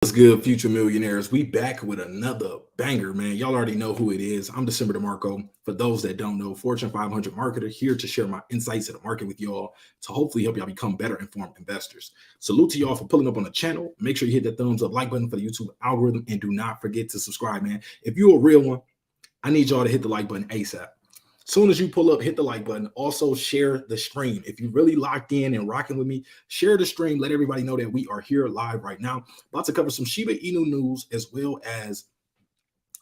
What's good, future millionaires? We back with another banger, man. Y'all already know who it is. I'm DecemberDeMarco. For those that don't know, Fortune 500 marketer here to share my insights to the market with y'all to hopefully help y'all become better informed investors. Salute to y'all for pulling up on the channel. Make sure you hit that thumbs up like button for the YouTube algorithm and do not forget to subscribe, man. If you're a real one, I need y'all to hit the like button ASAP. Soon as you pull up, hit the like button. Also share the stream. If you really locked in and rocking with me, share the stream. Let everybody know that we are here live right now. About to cover some Shiba Inu news as well as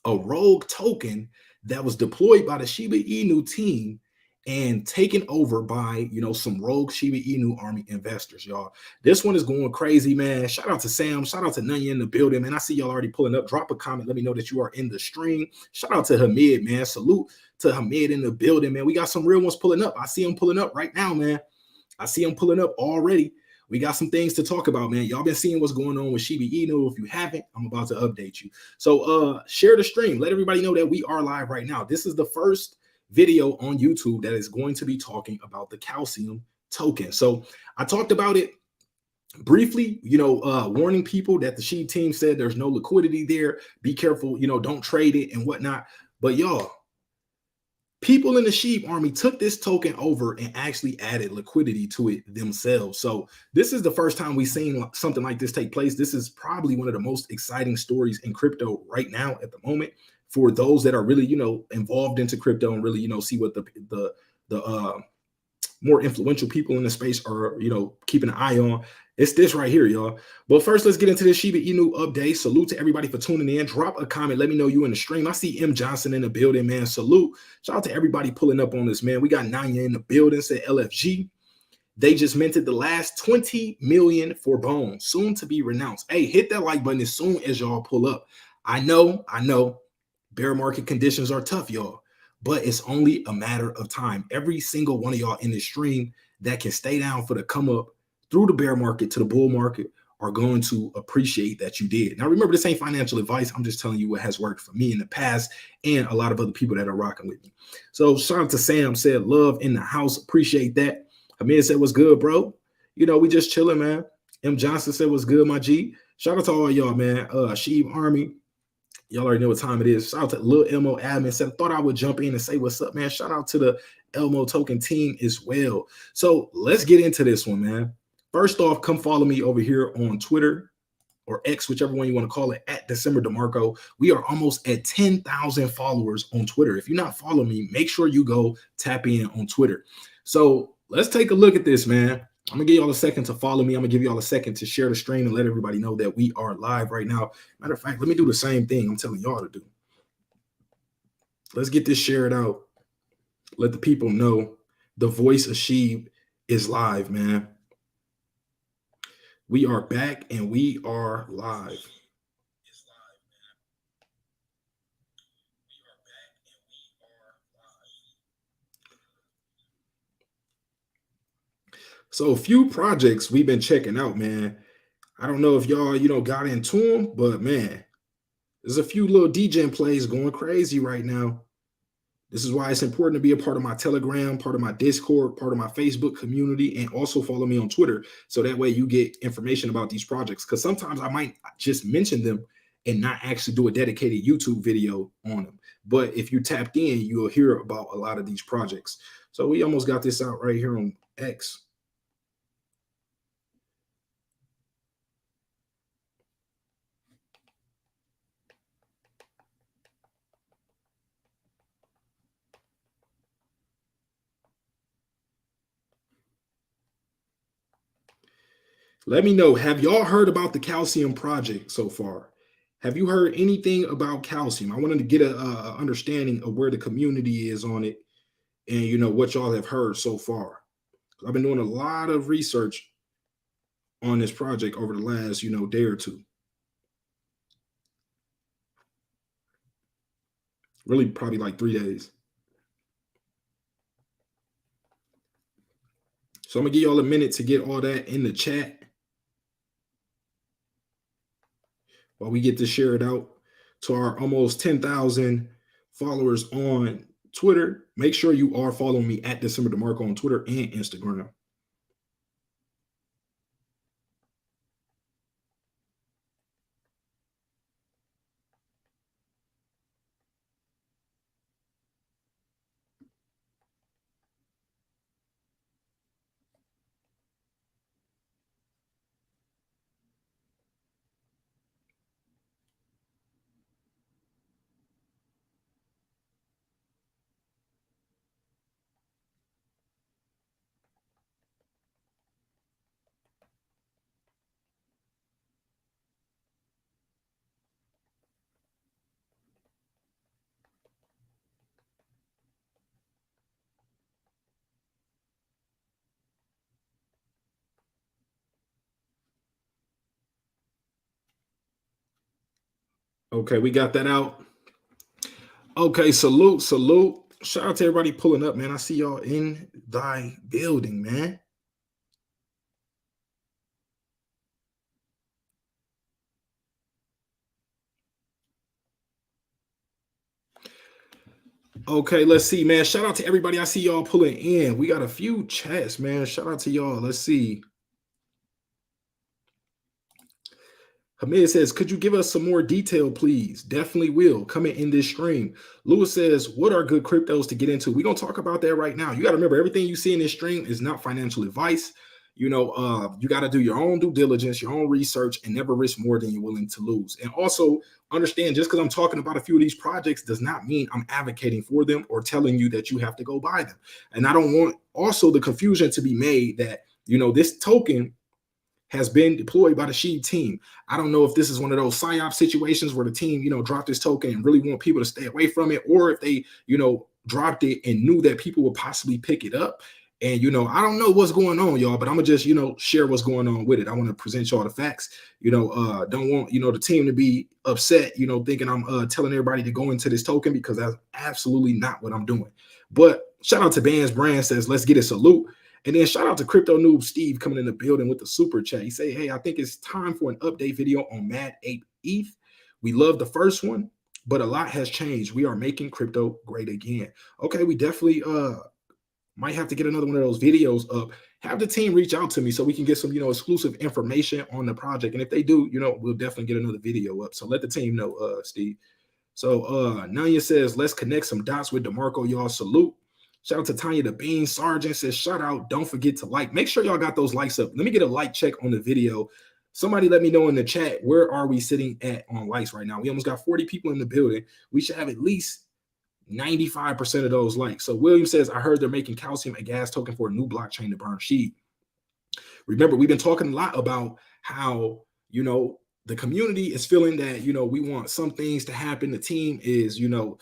a rogue token that was deployed by the Shiba Inu team and taken over by, some rogue Shiba Inu army investors, y'all. This one is going crazy, man. Shout out to Sam. Shout out to Nunya in the building, man. I see y'all already pulling up. Drop a comment. Let me know that you are in the stream. Shout out to Hamid, man. Salute to Hamid in the building, man. We got some real ones pulling up. I see them pulling up right now, man. I see them pulling up already. We got some things to talk about, man. Y'all been seeing what's going on with Shiba Inu. If you haven't, I'm about to update you. So share the stream. Let everybody know that we are live right now. This is the first video on YouTube that is going to be talking about the calcium token. So I talked about it briefly, warning people that the SHIB team said there's no liquidity there. Be careful, don't trade it and whatnot. But y'all, people in the SHIB army took this token over and actually added liquidity to it themselves. So this is the first time we've seen something like this take place. This is probably one of the most exciting stories in crypto right now at the moment for those that are really, involved into crypto and really, see what the more influential people in the space are, keeping an eye on. It's this right here, y'all. But first, let's get into this Shiba Inu update. Salute to everybody for tuning in. Drop a comment. Let me know you in the stream. I see M. Johnson in the building, man. Salute. Shout out to everybody pulling up on this, man. We got Nanya in the building, said LFG. They just minted the last 20 million for Bone, soon to be renounced. Hey, hit that like button as soon as y'all pull up. I know, bear market conditions are tough, y'all, but it's only a matter of time. Every single one of y'all in this stream that can stay down for the come up through the bear market to the bull market are going to appreciate that you did. Now, remember, this ain't financial advice. I'm just telling you what has worked for me in the past and a lot of other people that are rocking with me. So shout out to Sam, said love in the house. Appreciate that. Hamid said, what's good, bro? We just chilling, man. M. Johnson said, what's good, my G? Shout out to all y'all, man. shibArmy. Y'all already know what time it is. Shout out to Lil Elmo admin. Said, thought I would jump in and say what's up, man. Shout out to the Elmo token team as well. So let's get into this one, man. First off, come follow me over here on Twitter or X, whichever one you want to call it, at DecemberDeMarco. We are almost at 10,000 followers on Twitter. If you're not following me, make sure you go tap in on Twitter. So let's take a look at this, man. I'm going to give y'all a second to follow me. I'm going to give y'all a second to share the stream and let everybody know that we are live right now. Matter of fact, let me do the same thing I'm telling y'all to do. Let's get this shared out. Let the people know the voice of SHIB is live, man. We are back and we are live. So a few projects we've been checking out, man. I don't know if y'all, got into them, but man, there's a few little DJ plays going crazy right now. This is why it's important to be a part of my Telegram, part of my Discord, part of my Facebook community, and also follow me on Twitter. So that way you get information about these projects. Because sometimes I might just mention them and not actually do a dedicated YouTube video on them. But if you tapped in, you'll hear about a lot of these projects. So we almost got this out right here on X. Let me know, have y'all heard about the calcium project so far? Have you heard anything about calcium? I wanted to get a understanding of where the community is on it and, what y'all have heard so far. I've been doing a lot of research on this project over the last, day or two. Really, probably like 3 days. So I'm going to give y'all a minute to get all that in the chat while we get this shared out to our almost 10,000 followers on Twitter. Make sure you are following me at DecemberDeMarco on Twitter and Instagram. Okay, we got that out. Okay, salute, salute. Shout out to everybody pulling up, man. I see y'all in thy building, man. Okay, let's see, man. Shout out to everybody. I see y'all pulling in. We got a few chats, man. Shout out to y'all. Let's see. Hamid says, could you give us some more detail, please? Definitely will. Coming in this stream. Lewis says, what are good cryptos to get into? We're going to talk about that right now. You got to remember, everything you see in this stream is not financial advice. You know, you got to do your own due diligence, your own research, and never risk more than you're willing to lose. And also understand, just because I'm talking about a few of these projects does not mean I'm advocating for them or telling you that you have to go buy them. And I don't want also the confusion to be made that, you know, this token has been deployed by the SHIB team. I don't know if this is one of those PSYOP situations where the team, you know, dropped this token and really want people to stay away from it, or if they, you know, dropped it and knew that people would possibly pick it up. And, you know, I don't know what's going on, y'all, but I'm gonna just, you know, share what's going on with it. I want to present y'all the facts. You know, don't want, you know, the team to be upset, you know, thinking I'm telling everybody to go into this token, because that's absolutely not what I'm doing. But shout out to Bands Brand says, let's get a salute. And then shout out to Crypto Noob Steve coming in the building with the super chat. He say, hey, I think it's time for an update video on Mad Ape ETH. We love the first one, but a lot has changed. We are making crypto great again. Okay, we definitely might have to get another one of those videos up. Have the team reach out to me so we can get some, you know, exclusive information on the project. And if they do, you know, we'll definitely get another video up. So let the team know, Steve. So Nanya says, let's connect some dots with DeMarco. Y'all salute. Shout out to Tanya the Bean. Sergeant says, shout out. Don't forget to like. Make sure y'all got those likes up. Let me get a like check on the video. Somebody let me know in the chat, where are we sitting at on likes right now? We almost got 40 people in the building. We should have at least 95% of those likes. So William says, I heard they're making calcium a gas token for a new blockchain to burn SHIB. Remember, we've been talking a lot about how, you know, the community is feeling that, you know, we want some things to happen. The team is, you know,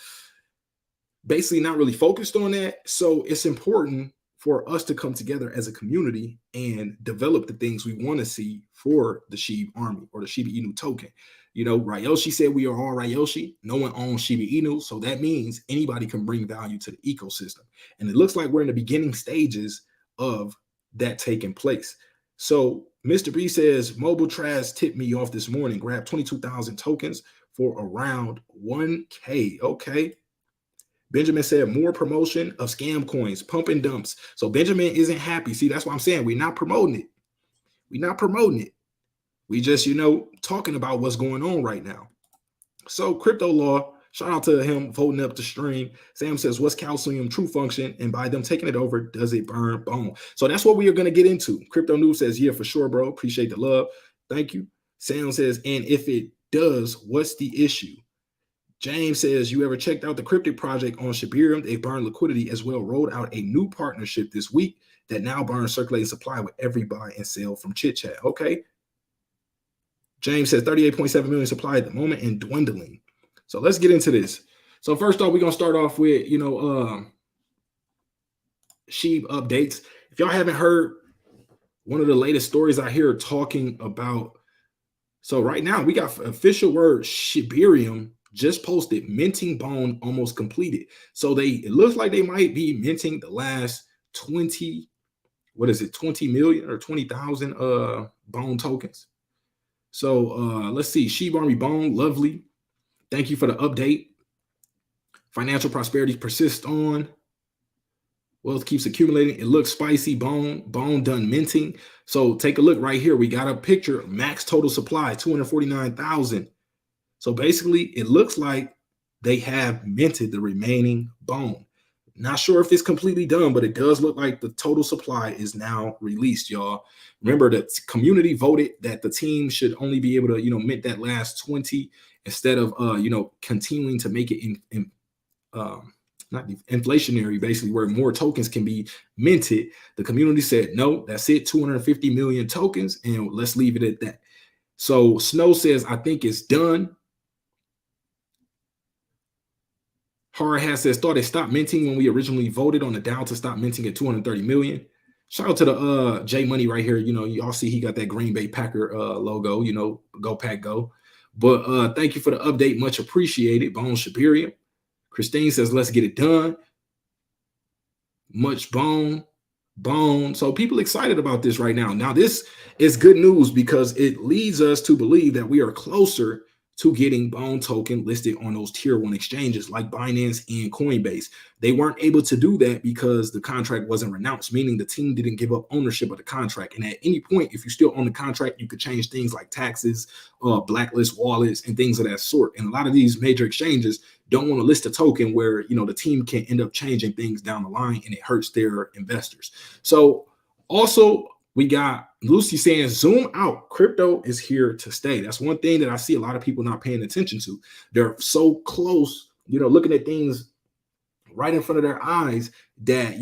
basically not really focused on that. So it's important for us to come together as a community and develop the things we want to see for the shibArmy or the Shiba Inu token. You know, Ryoshi said we are all Ryoshi. No one owns Shiba Inu. So that means anybody can bring value to the ecosystem. And it looks like we're in the beginning stages of that taking place. So Mr. B says, Mobile Trash tipped me off this morning, grabbed 22,000 tokens for around 1K. Okay. Benjamin said, more promotion of scam coins, pump and dumps. So Benjamin isn't happy. See, that's what I'm saying. We're not promoting it. We're not promoting it. We just, you know, talking about what's going on right now. So Crypto Law, shout out to him voting up the stream. Sam says, what's calcium true function? And by them taking it over, does it burn bone? So that's what we are going to get into. Crypto News says, yeah, for sure, bro. Appreciate the love. Thank you. Sam says, and if it does, what's the issue? James says, you ever checked out the cryptic project on Shibarium? They burn liquidity as well. Rolled out a new partnership this week that now burns circulating supply with every buy and sell from Chit Chat. Okay. James says 38.7 million supply at the moment and dwindling. So let's get into this. So first off, we're going to start off with, you know, SHIB updates. If y'all haven't heard one of the latest stories I hear talking about, so right now we got official word Shibarium just posted minting bone almost completed. So it looks like they might be minting the last 20 million or 20,000 bone tokens. So let's see, shibArmy bone, lovely. Thank you for the update. Financial prosperity persists on. Wealth keeps accumulating. It looks spicy. Bone done minting. So take a look right here. We got a picture. Max total supply 249,000. So basically, it looks like they have minted the remaining bone. Not sure if it's completely done, but it does look like the total supply is now released, y'all. Remember, the community voted that the team should only be able to, you know, mint that last 20 instead of, you know, continuing to make it not inflationary, basically, where more tokens can be minted. The community said, no, that's it, 250 million tokens, and let's leave it at that. So Snow says, I think it's done. Hard Hat says, thought it stopped minting when we originally voted on the down to stop minting at 230 million. Shout out to the J Money right here. You know, y'all see he got that Green Bay Packer logo, you know, go Pack go. But thank you for the update. Much appreciated. Bone Shibarium. Christine says, let's get it done. Much bone. So people excited about this right now. Now, this is good news because it leads us to believe that we are closer to getting bone token listed on those tier one exchanges like Binance and Coinbase. They weren't able to do that because the contract wasn't renounced, meaning the team didn't give up ownership of the contract. And at any point, if you still own the contract, you could change things like taxes, blacklist wallets, and things of that sort. And a lot of these major exchanges don't want to list a token where the team can end up changing things down the line and it hurts their investors. So also we got Lucy saying, zoom out. Crypto is here to stay. That's one thing that I see a lot of people not paying attention to. They're so close, looking at things right in front of their eyes that,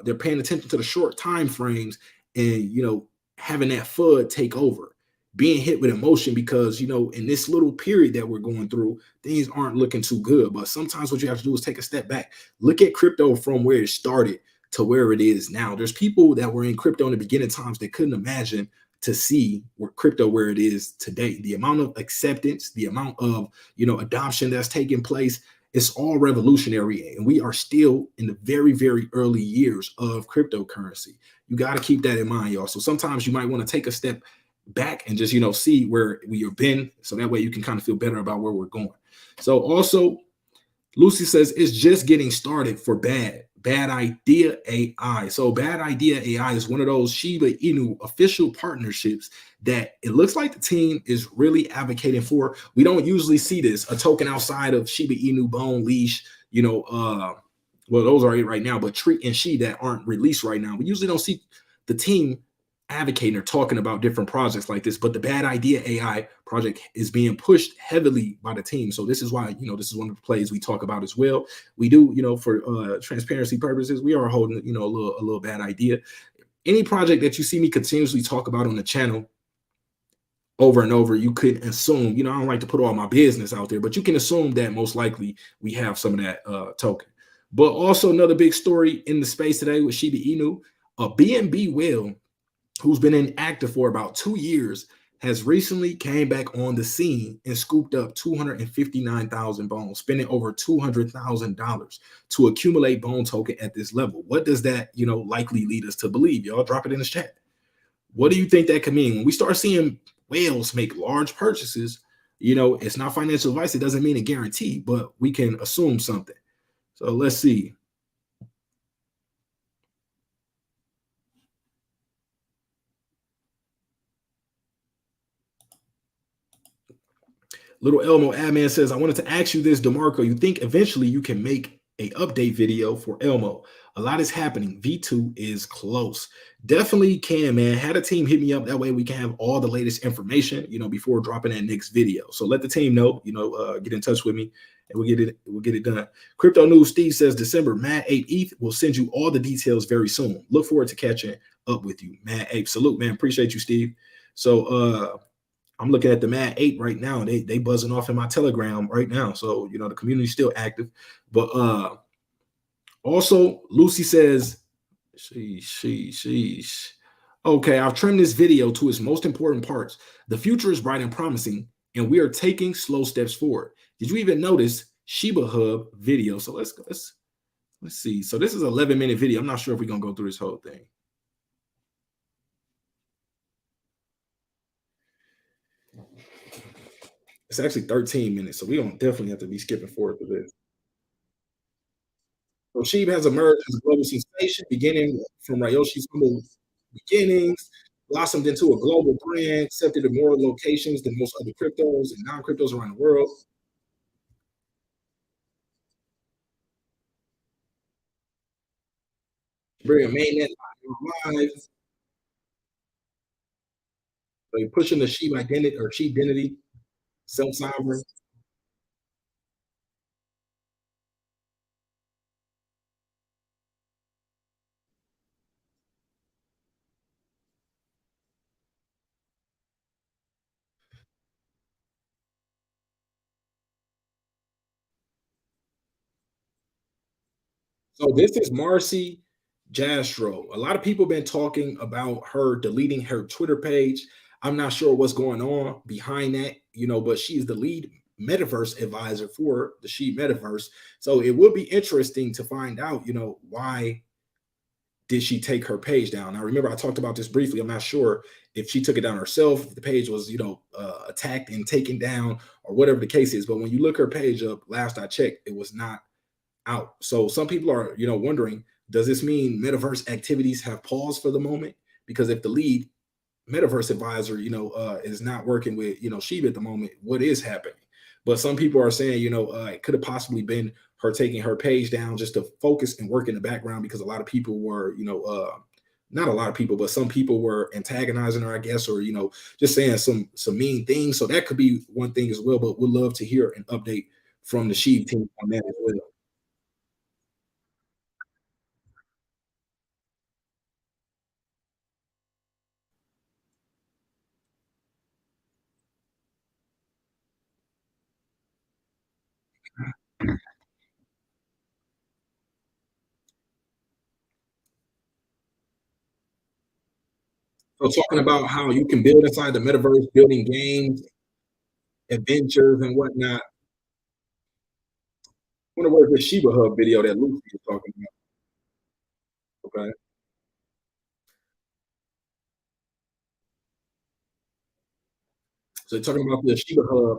they're paying attention to the short time frames and, having that FUD take over, being hit with emotion because, in this little period that we're going through, things aren't looking too good. But sometimes what you have to do is take a step back, look at crypto from where it started to where it is now. There's people that were in crypto in the beginning times that couldn't imagine to see where it is today. The amount of acceptance, the amount of adoption that's taking place, it's all revolutionary. And we are still in the very, very early years of cryptocurrency. You got to keep that in mind, y'all. So sometimes you might want to take a step back and just see where we have been, so that way you can kind of feel better about where we're going. So also Lucy says it's just getting started for bad idea AI. So bad idea AI is one of those Shiba Inu official partnerships that it looks like the team is really advocating for. We don't usually see this, a token outside of Shiba Inu, Bone, Leash, well, those are it right now, but Treat and She that aren't released right now. We usually don't see the team advocating or talking about different projects like this, but the bad idea AI project is being pushed heavily by the team. So this is why, this is one of the plays we talk about as well. We do, for transparency purposes, we are holding, a little bad idea. Any project that you see me continuously talk about on the channel over and over, you could assume, I don't like to put all my business out there, but you can assume that most likely we have some of that token. But also another big story in the space today with Shiba Inu, a BNB whale who's been inactive for about 2 years, has recently came back on the scene and scooped up 259,000 bones, spending over $200,000 to accumulate bone token at this level. What does that, likely lead us to believe? Y'all drop it in the chat. What do you think that could mean? When we start seeing whales make large purchases, it's not financial advice. It doesn't mean a guarantee, but we can assume something. So let's see. Little Elmo admin says, I wanted to ask you this, DeMarco. You think eventually you can make a update video for Elmo? A lot is happening. V2 is close. Definitely can, man. Had a team hit me up. That way we can have all the latest information, before dropping that next video. So let the team know, get in touch with me and we'll get it done. Crypto News Steve says December Mad Ape ETH will send you all the details very soon. Look forward to catching up with you. Mad Ape. Salute, man. Appreciate you, Steve. So I'm looking at the Mad Ape right now. They buzzing off in my Telegram right now. So, the community's still active. But also, Lucy says, sheesh. Okay, I've trimmed this video to its most important parts. The future is bright and promising, and we are taking slow steps forward. Did you even notice Shiba Hub video? So let's see. So this is an 11-minute video. I'm not sure if we're gonna go through this whole thing. It's actually 13 minutes, so we don't definitely have to be skipping forward to this. So Sheeb has emerged as a global sensation, beginning from Ryoshi's humble beginnings, blossomed into a global brand, accepted in more locations than most other cryptos and non-cryptos around the world. Bring a mainnet live. So you're pushing the Sheeb identity or Sheeb identity, self-sovereign. So this is Marcy Jastro. A lot of people been talking about her deleting her Twitter page. I'm not sure what's going on behind that, but she's the lead metaverse advisor for the She Metaverse. So it will be interesting to find out, why did she take her page down? Now, remember, I talked about this briefly. I'm not sure if she took it down herself, if the page was, attacked and taken down, or whatever the case is. But when you look her page up, last I checked, it was not out. So some people are, wondering, does this mean metaverse activities have paused for the moment? Because if the lead metaverse advisor, is not working with, Shiba at the moment, what is happening? But some people are saying, it could have possibly been her taking her page down just to focus and work in the background, because a lot of people were, not a lot of people, but some people were antagonizing her, I guess, or, just saying some mean things. So that could be one thing as well. But we'd love to hear an update from the Sheep team on that as well. So talking about how you can build inside the metaverse, building games, adventures, and whatnot. I wonder where's the Shiba Hub video that Lucy is talking about. Okay. So talking about the Shiba Hub,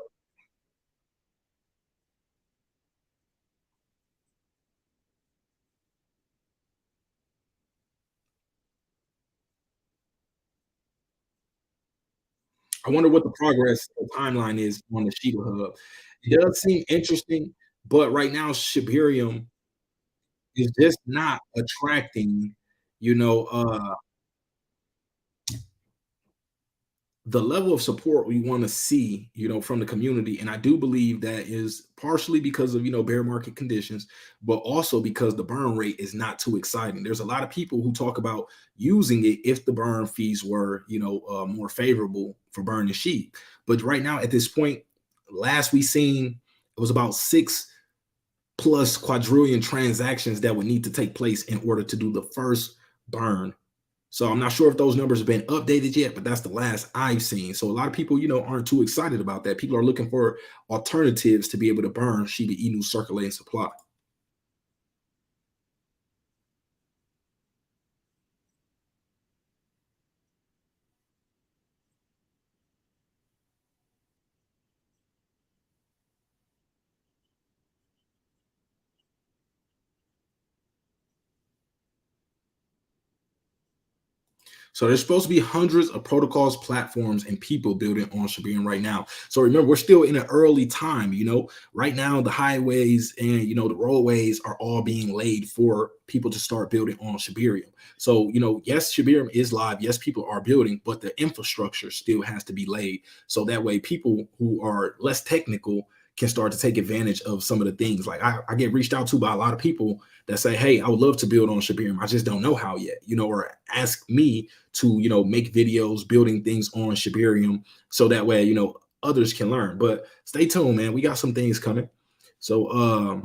I wonder what the progress or timeline is on the Shiba Hub. It does seem interesting, but right now Shibarium is just not attracting, you know, uh, the level of support we want to see, from the community. And I do believe that is partially because of, bear market conditions, but also because the burn rate is not too exciting. There's a lot of people who talk about using it if the burn fees were, more favorable for burning sheep. But right now, at this point, last we seen, it was about 6+ quadrillion transactions that would need to take place in order to do the first burn. So I'm not sure if those numbers have been updated yet, but that's the last I've seen. So a lot of people, aren't too excited about that. People are looking for alternatives to be able to burn Shiba Inu circulating supply. So there's supposed to be hundreds of protocols, platforms, and people building on Shibarium right now. So remember, we're still in an early time. Right now the highways and the roadways are all being laid for people to start building on Shibarium. So yes, Shibarium is live. Yes, people are building, but the infrastructure still has to be laid. So that way, people who are less technical can start to take advantage of some of the things. Like I get reached out to by a lot of people that say, "Hey, I would love to build on Shibarium. I just don't know how yet," or ask me to make videos building things on Shibarium, so that way others can learn. But stay tuned, man. We got some things coming. So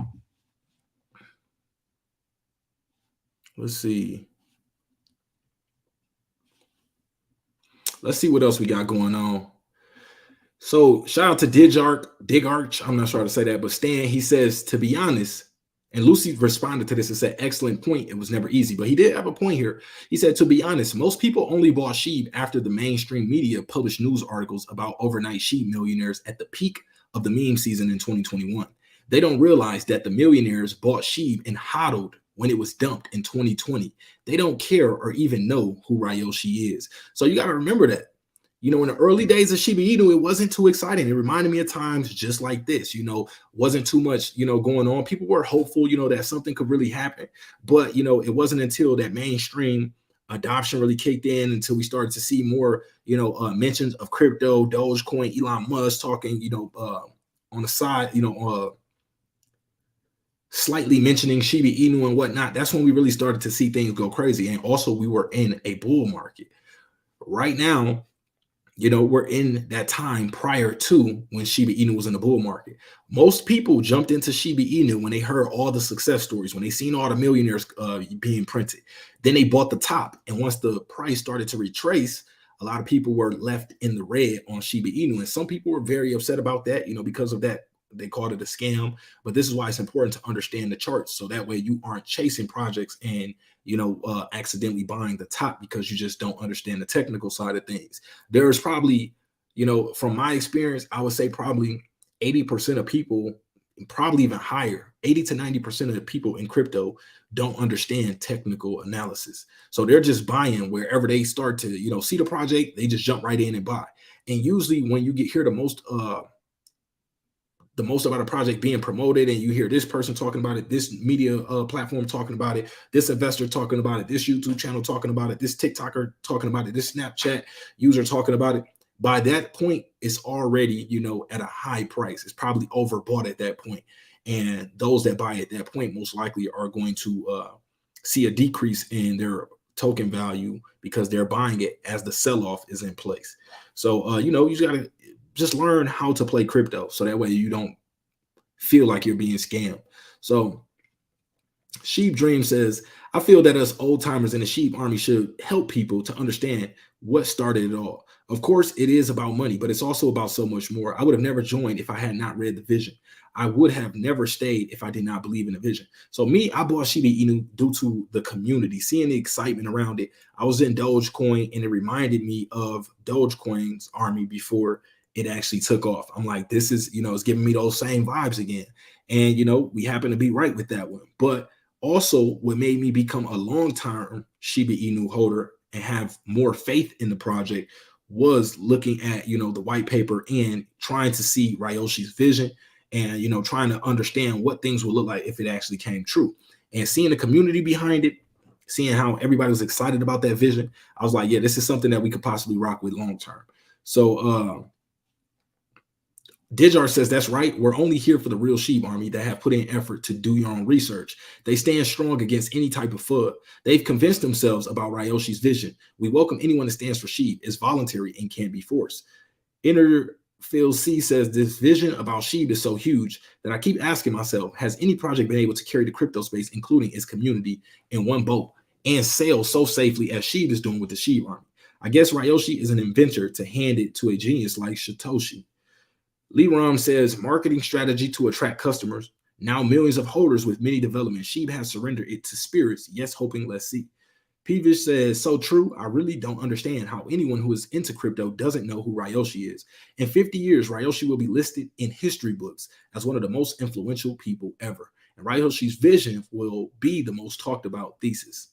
let's see. Let's see what else we got going on. So shout out to Digarch. I'm not sure how to say that, but Stan, he says, to be honest, and Lucy responded to this and said, excellent point. It was never easy, but he did have a point here. He said, to be honest, most people only bought sheep after the mainstream media published news articles about overnight sheep millionaires at the peak of the meme season in 2021. They don't realize that the millionaires bought sheep and hodled when it was dumped in 2020. They don't care or even know who Ryoshi is. So you got to remember that. In the early days of Shiba Inu, it wasn't too exciting. It reminded me of times just like this, wasn't too much, going on. People were hopeful, that something could really happen. But, it wasn't until that mainstream adoption really kicked in, until we started to see more, mentions of crypto, Dogecoin, Elon Musk talking, on the side, slightly mentioning Shiba Inu and whatnot. That's when we really started to see things go crazy. And also we were in a bull market. Right now, we're in that time prior to when Shiba Inu was in the bull market. Most people jumped into Shiba Inu when they heard all the success stories, when they seen all the millionaires being printed. Then they bought the top. And once the price started to retrace, a lot of people were left in the red on Shiba Inu, and some people were very upset about that, because of that. They called it a scam, but this is why it's important to understand the charts, so that way you aren't chasing projects and accidentally buying the top because you just don't understand the technical side of things. There's probably, from my experience, I would say probably 80% of people, probably even higher, 80 to 90% of the people in crypto don't understand technical analysis. So they're just buying wherever they start to, see the project, they just jump right in and buy. And usually when you hear the most about a project being promoted, and you hear this person talking about it, this media platform talking about it, this investor talking about it, this YouTube channel talking about it, this TikToker talking about it, this Snapchat user talking about it, by that point, it's already, at a high price. It's probably overbought at that point. And those that buy at that point most likely are going to see a decrease in their token value because they're buying it as the sell-off is in place. So, you just got to just learn how to play crypto, so that way you don't feel like you're being scammed. So Sheep Dream says, I feel that us old timers in the ShibArmy should help people to understand what started it all. Of course, it is about money, but it's also about so much more. I would have never joined if I had not read the vision. I would have never stayed if I did not believe in the vision. So me, I bought Shiba Inu due to the community, seeing the excitement around it. I was in Dogecoin, and it reminded me of Dogecoin's army before it actually took off. I'm like, this is, it's giving me those same vibes again. And, we happen to be right with that one. But also what made me become a long-term Shiba Inu holder and have more faith in the project was looking at, the white paper and trying to see Ryoshi's vision and, trying to understand what things would look like if it actually came true. And seeing the community behind it, seeing how everybody was excited about that vision, I was like, yeah, this is something that we could possibly rock with long-term. So, Dijar says, that's right. We're only here for the real ShibArmy that have put in effort to do your own research. They stand strong against any type of FUD. They've convinced themselves about Ryoshi's vision. We welcome anyone that stands for SHIB. It's voluntary and can't be forced. Innerfield C says, this vision about SHIB is so huge that I keep asking myself, has any project been able to carry the crypto space, including its community, in one boat and sail so safely as SHIB is doing with the ShibArmy? I guess Ryoshi is an inventor to hand it to a genius like Satoshi. Lee Ram says, marketing strategy to attract customers. Now millions of holders with many developments. SHIB has surrendered it to spirits. Yes, hoping, let's see. Peevish says, so true. I really don't understand how anyone who is into crypto doesn't know who Ryoshi is. In 50 years, Ryoshi will be listed in history books as one of the most influential people ever. And Ryoshi's vision will be the most talked about thesis.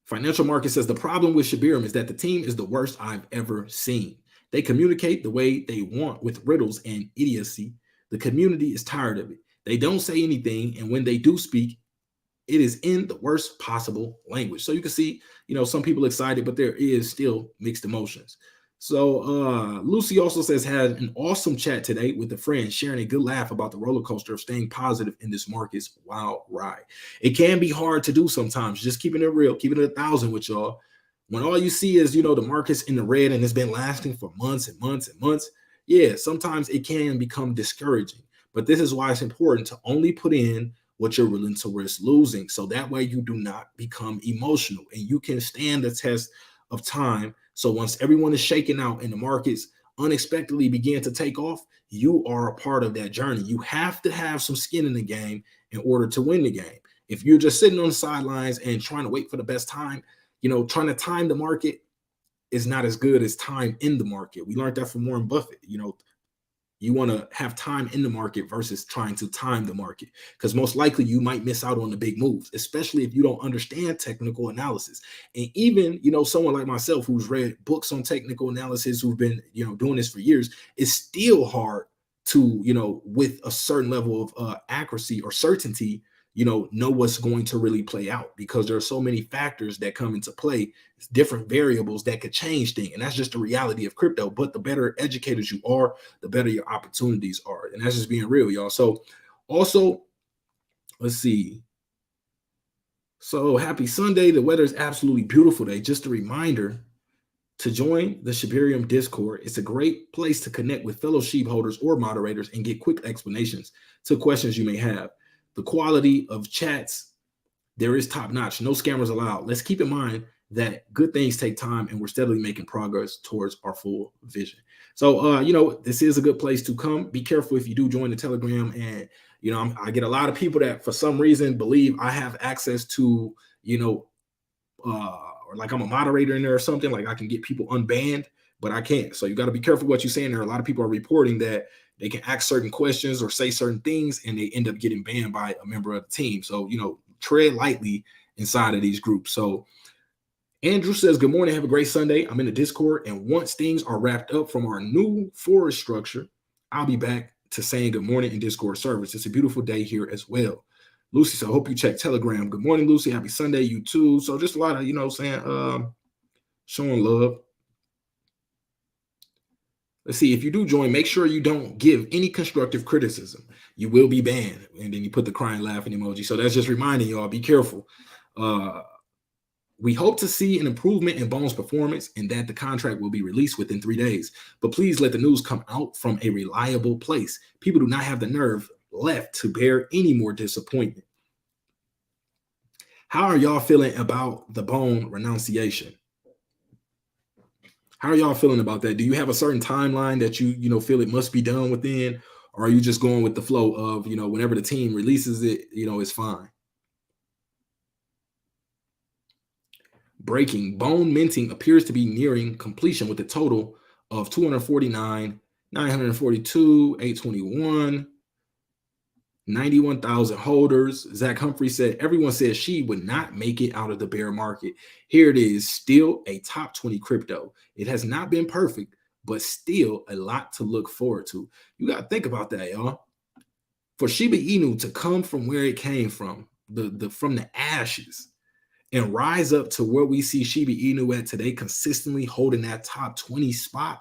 Financial Market says, the problem with shibArmy is that the team is the worst I've ever seen. They communicate the way they want with riddles and idiocy. The community is tired of it. They don't say anything, and when they do speak, it is in the worst possible language. So you can see, some people excited, but there is still mixed emotions. So Lucy also says, had an awesome chat today with a friend, sharing a good laugh about the roller coaster of staying positive in this market's wild ride. It can be hard to do sometimes, just keeping it real, keeping it 1,000 with y'all. When all you see is, the market's in the red and it's been lasting for months and months and months, yeah, sometimes it can become discouraging. But this is why it's important to only put in what you're willing to risk losing. So that way you do not become emotional and you can stand the test of time. So once everyone is shaking out and the markets unexpectedly begin to take off, you are a part of that journey. You have to have some skin in the game in order to win the game. If you're just sitting on the sidelines and trying to wait for the best time, trying to time the market is not as good as time in the market. We learned that from Warren Buffett. You want to have time in the market versus trying to time the market, because most likely you might miss out on the big moves, especially if you don't understand technical analysis. And even, someone like myself who's read books on technical analysis, who've been, doing this for years, it's still hard to, with a certain level of accuracy or certainty, know what's going to really play out, because there are so many factors that come into play, different variables that could change things. And that's just the reality of crypto. But the better educators you are, the better your opportunities are. And that's just being real, y'all. So also, let's see. So happy Sunday. The weather is absolutely beautiful today. Just a reminder to join the shibArmy Discord. It's a great place to connect with fellow SHIB holders or moderators and get quick explanations to questions you may have. The quality of chats there is top notch. No scammers allowed. Let's keep in mind that good things take time and we're steadily making progress towards our full vision. So, you know, this is a good place to come. Be careful if you do join the Telegram. And, you know, I get a lot of people that for some reason believe I have access to, you know, or like I'm a moderator in there or something, like I can get people unbanned, but I can't. So you got to be careful what you're saying there. A lot of people are reporting that they can ask certain questions or say certain things and they end up getting banned by a member of the team. So, you know, tread lightly inside of these groups. So Andrew says, good morning. Have a great Sunday. I'm in the Discord. And once things are wrapped up from our new forest structure, I'll be back to saying good morning in Discord service. It's a beautiful day here as well. Lucy, so I hope you check Telegram. Good morning, Lucy. Happy Sunday, you too. So just a lot of, you know, saying, showing love. Let's see, if you do join, make sure you don't give any constructive criticism. You will be banned. And then you put the crying laughing emoji. So that's just reminding y'all, be careful. We hope to see an improvement in Bone's performance and that the contract will be released within 3 days. But please let the news come out from a reliable place. People do not have the nerve left to bear any more disappointment. How are y'all feeling about the Bone renunciation? How are y'all feeling about that? Do you have a certain timeline that you know feel it must be done within, or are you just going with the flow of, you know, whenever the team releases it, you know, it's fine? Breaking, Bone minting appears to be nearing completion with a total of 249, 942, 821, 91,000 holders. Zach Humphrey said, everyone said she would not make it out of the bear market. Here it is, still a top 20 crypto. It has not been perfect, but still a lot to look forward to. You got to think about that, y'all. For Shiba Inu to come from where it came from the ashes, and rise up to where we see Shiba Inu at today, consistently holding that top 20 spot,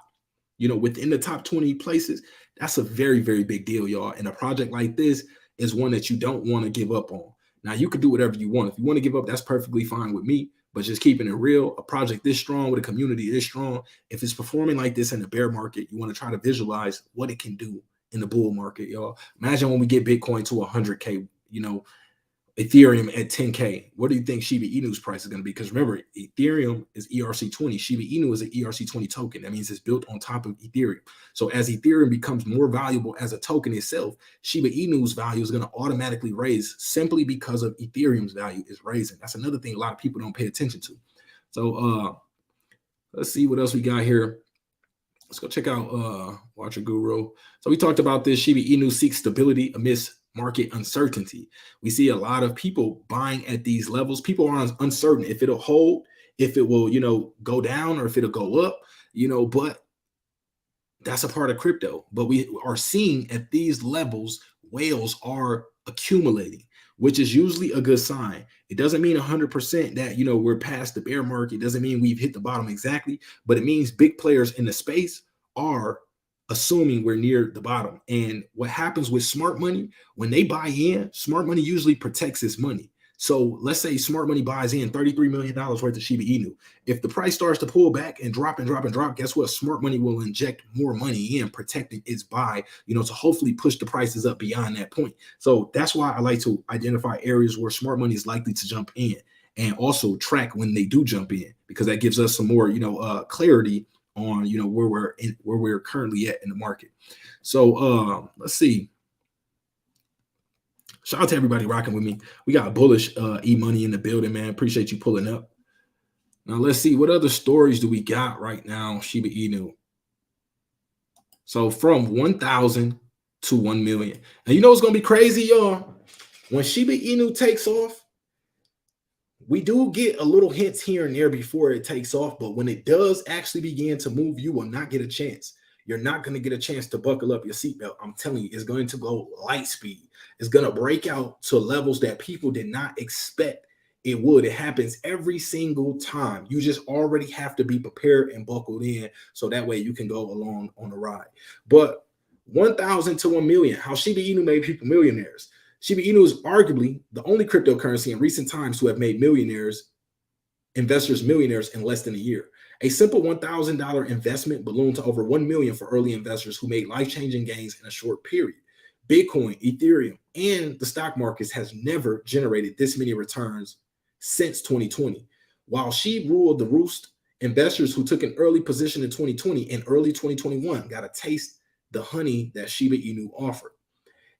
you know, within the top 20 places, that's a very, very big deal, y'all. And a project like this is one that you don't want to give up on. Now, you can do whatever you want. If you want to give up, that's perfectly fine with me. But just keeping it real, a project this strong with a community this strong, if it's performing like this in the bear market, you want to try to visualize what it can do in the bull market, y'all. Imagine when we get Bitcoin to 100K, you know, Ethereum at 10K. What do you think Shiba Inu's price is going to be? Because remember, Ethereum is ERC20. Shiba Inu is an ERC20 token. That means it's built on top of Ethereum. So as Ethereum becomes more valuable as a token itself, Shiba Inu's value is going to automatically raise simply because of Ethereum's value is raising. That's another thing a lot of people don't pay attention to. So let's see what else we got here. Let's go check out Watcher Guru. So we talked about this. Shiba Inu seeks stability amidst market uncertainty. We see a lot of people buying at these levels. People are uncertain if it'll hold, if it will, you know, go down, or if it'll go up, you know, but that's a part of crypto. But we are seeing at these levels, whales are accumulating, which is usually a good sign. It doesn't mean 100% that, you know, we're past the bear market. It doesn't mean we've hit the bottom exactly, but it means big players in the space are assuming we're near the bottom. And what happens with smart money, when they buy in, smart money usually protects its money. So let's say smart money buys in $33 million worth of Shiba Inu. If the price starts to pull back and drop and drop and drop, guess what? Smart money will inject more money in, protecting its buy, you know, to hopefully push the prices up beyond that point. So that's why I like to identify areas where smart money is likely to jump in, and also track when they do jump in, because that gives us some more, you know, clarity on, you know, where we're currently at in the market. So let's see. Shout out to everybody rocking with me. We got bullish e-money in the building, man. Appreciate you pulling up. Now let's see, what other stories do we got right now? Shiba Inu. So from 1,000 to 1 million. And you know what's gonna be crazy, y'all? When Shiba Inu takes off, we do get a little hints here and there before it takes off, but when it does actually begin to move, you will not get a chance. You're not going to get a chance to buckle up your seatbelt. I'm telling you, it's going to go light speed. It's going to break out to levels that people did not expect it would. It happens every single time. You just already have to be prepared and buckled in, so that way you can go along on the ride. But 1,000 to 1 million, how Shiba Inu made people millionaires. Shiba Inu is arguably the only cryptocurrency in recent times to have made investors millionaires in less than a year. A simple $1,000 investment ballooned to over 1 million for early investors who made life-changing gains in a short period. Bitcoin, Ethereum, and the stock markets has never generated this many returns since 2020. While SHIB ruled the roost, investors who took an early position in 2020 and early 2021 got a taste the honey that Shiba Inu offered.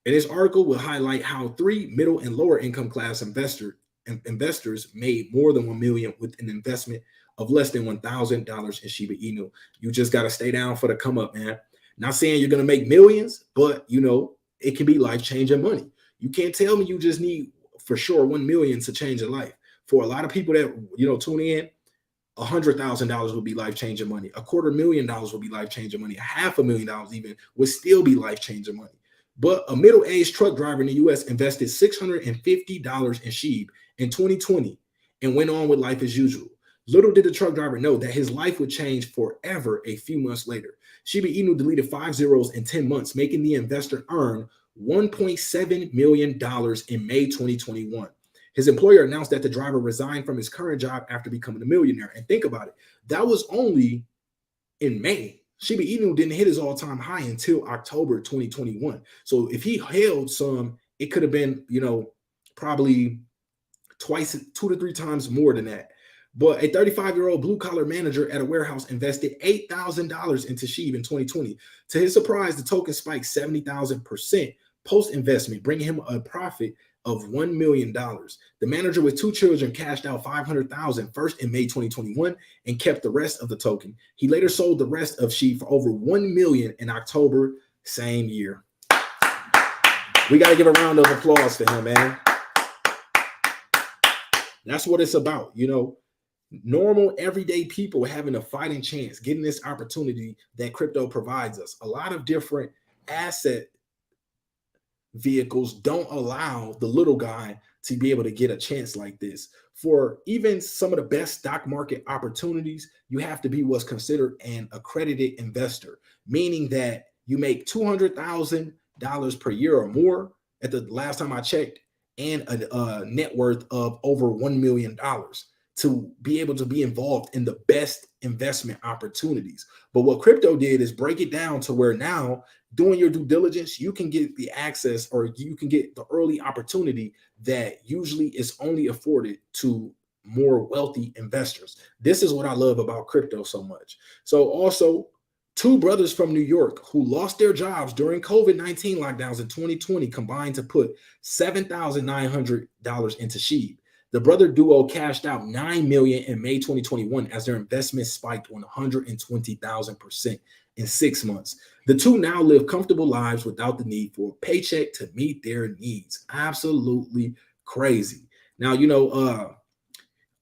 And this article will highlight how 3 middle and lower income class investors made more than 1 million with an investment of less than $1,000 in Shiba Inu. You just got to stay down for the come up, man. Not saying you're going to make millions, but it can be life-changing money. You can't tell me you just need for sure 1 million to change your life. For a lot of people that tune in, $100,000 would be life-changing money. $250,000 would be life-changing money. $500,000 even would still be life-changing money. But a middle-aged truck driver in the U.S. invested $650 in SHIB in 2020 and went on with life as usual. Little did the truck driver know that his life would change forever a few months later. Shiba Inu deleted 5 zeros in 10 months, making the investor earn $1.7 million in May 2021. His employer announced that the driver resigned from his current job after becoming a millionaire. And think about it, that was only in May. Shiba Inu didn't hit his all-time high until October 2021. So if he held some, it could have been, probably 2 to 3 times more than that. But a 35-year-old blue-collar manager at a warehouse invested $8,000 into SHIB in 2020. To his surprise, the token spiked 70,000% post-investment, bringing him a profit of $1 million. The manager with 2 children cashed out $500,000 first in May 2021 and kept the rest of the token. He later sold the rest of SHIB for over $1 million in October same year. We got to give a round of applause for him, man. That's what it's about, normal everyday people having a fighting chance, getting this opportunity that crypto provides us. A lot of different asset vehicles don't allow the little guy to be able to get a chance like this. For even some of the best stock market opportunities, you have to be what's considered an accredited investor, meaning that you make $200,000 per year or more at the last time I checked, and a net worth of over $1 million to be able to be involved in the best investment opportunities. But what crypto did is break it down to where now, doing your due diligence, you can get the access, or you can get the early opportunity that usually is only afforded to more wealthy investors. This is what I love about crypto so much. So also, 2 brothers from New York who lost their jobs during COVID-19 lockdowns in 2020 combined to put $7,900 into SHIB. The brother duo cashed out $9 million in May 2021 as their investment spiked 120,000% in 6 months. The 2 now live comfortable lives without the need for a paycheck to meet their needs. Absolutely crazy. Now,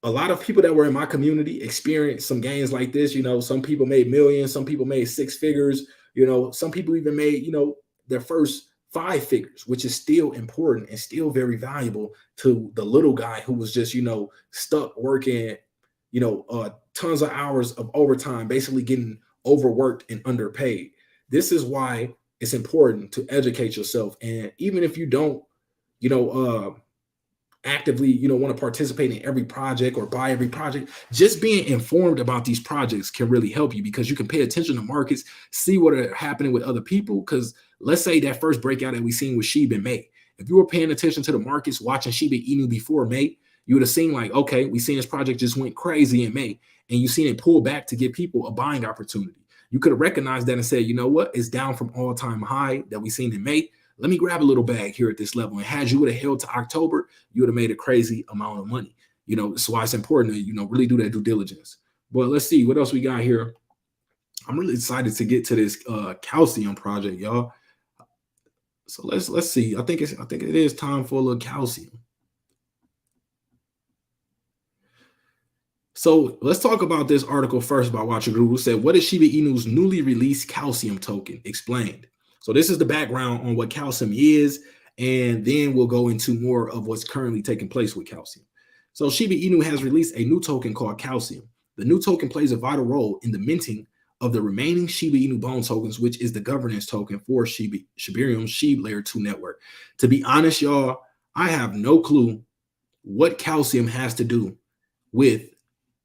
a lot of people that were in my community experienced some gains like this. Some people made millions, some people made 6 figures, some people even made, their first 5 figures, which is still important and still very valuable to the little guy who was just, stuck working, tons of hours of overtime, basically getting overworked and underpaid. This is why it's important to educate yourself. And even if you don't, actively, want to participate in every project or buy every project, just being informed about these projects can really help you, because you can pay attention to markets, see what are happening with other people. Because let's say that first breakout that we seen with SHIB in May, if you were paying attention to the markets, watching Shiba Inu before May, you would have seen like, okay, we seen this project just went crazy in May, and you seen it pull back to give people a buying opportunity. You could have recognized that and said, you know what, it's down from all-time high that we seen in May. Let me grab a little bag here at this level. And had you would have held to October, you would have made a crazy amount of money. That's why it's important to, really do that due diligence. But let's see what else we got here. I'm really excited to get to this calcium project, y'all. So let's see. I think it is time for a little calcium. So let's talk about this article first by Watcher Guru, who said, what is Shiba Inu's newly released calcium token? Explained. So this is the background on what calcium is, and then we'll go into more of what's currently taking place with calcium. So Shiba Inu has released a new token called calcium. The new token plays a vital role in the minting of the remaining Shiba Inu bone tokens, which is the governance token for Shibarium's SHIB Layer 2 network. To be honest, y'all, I have no clue what calcium has to do with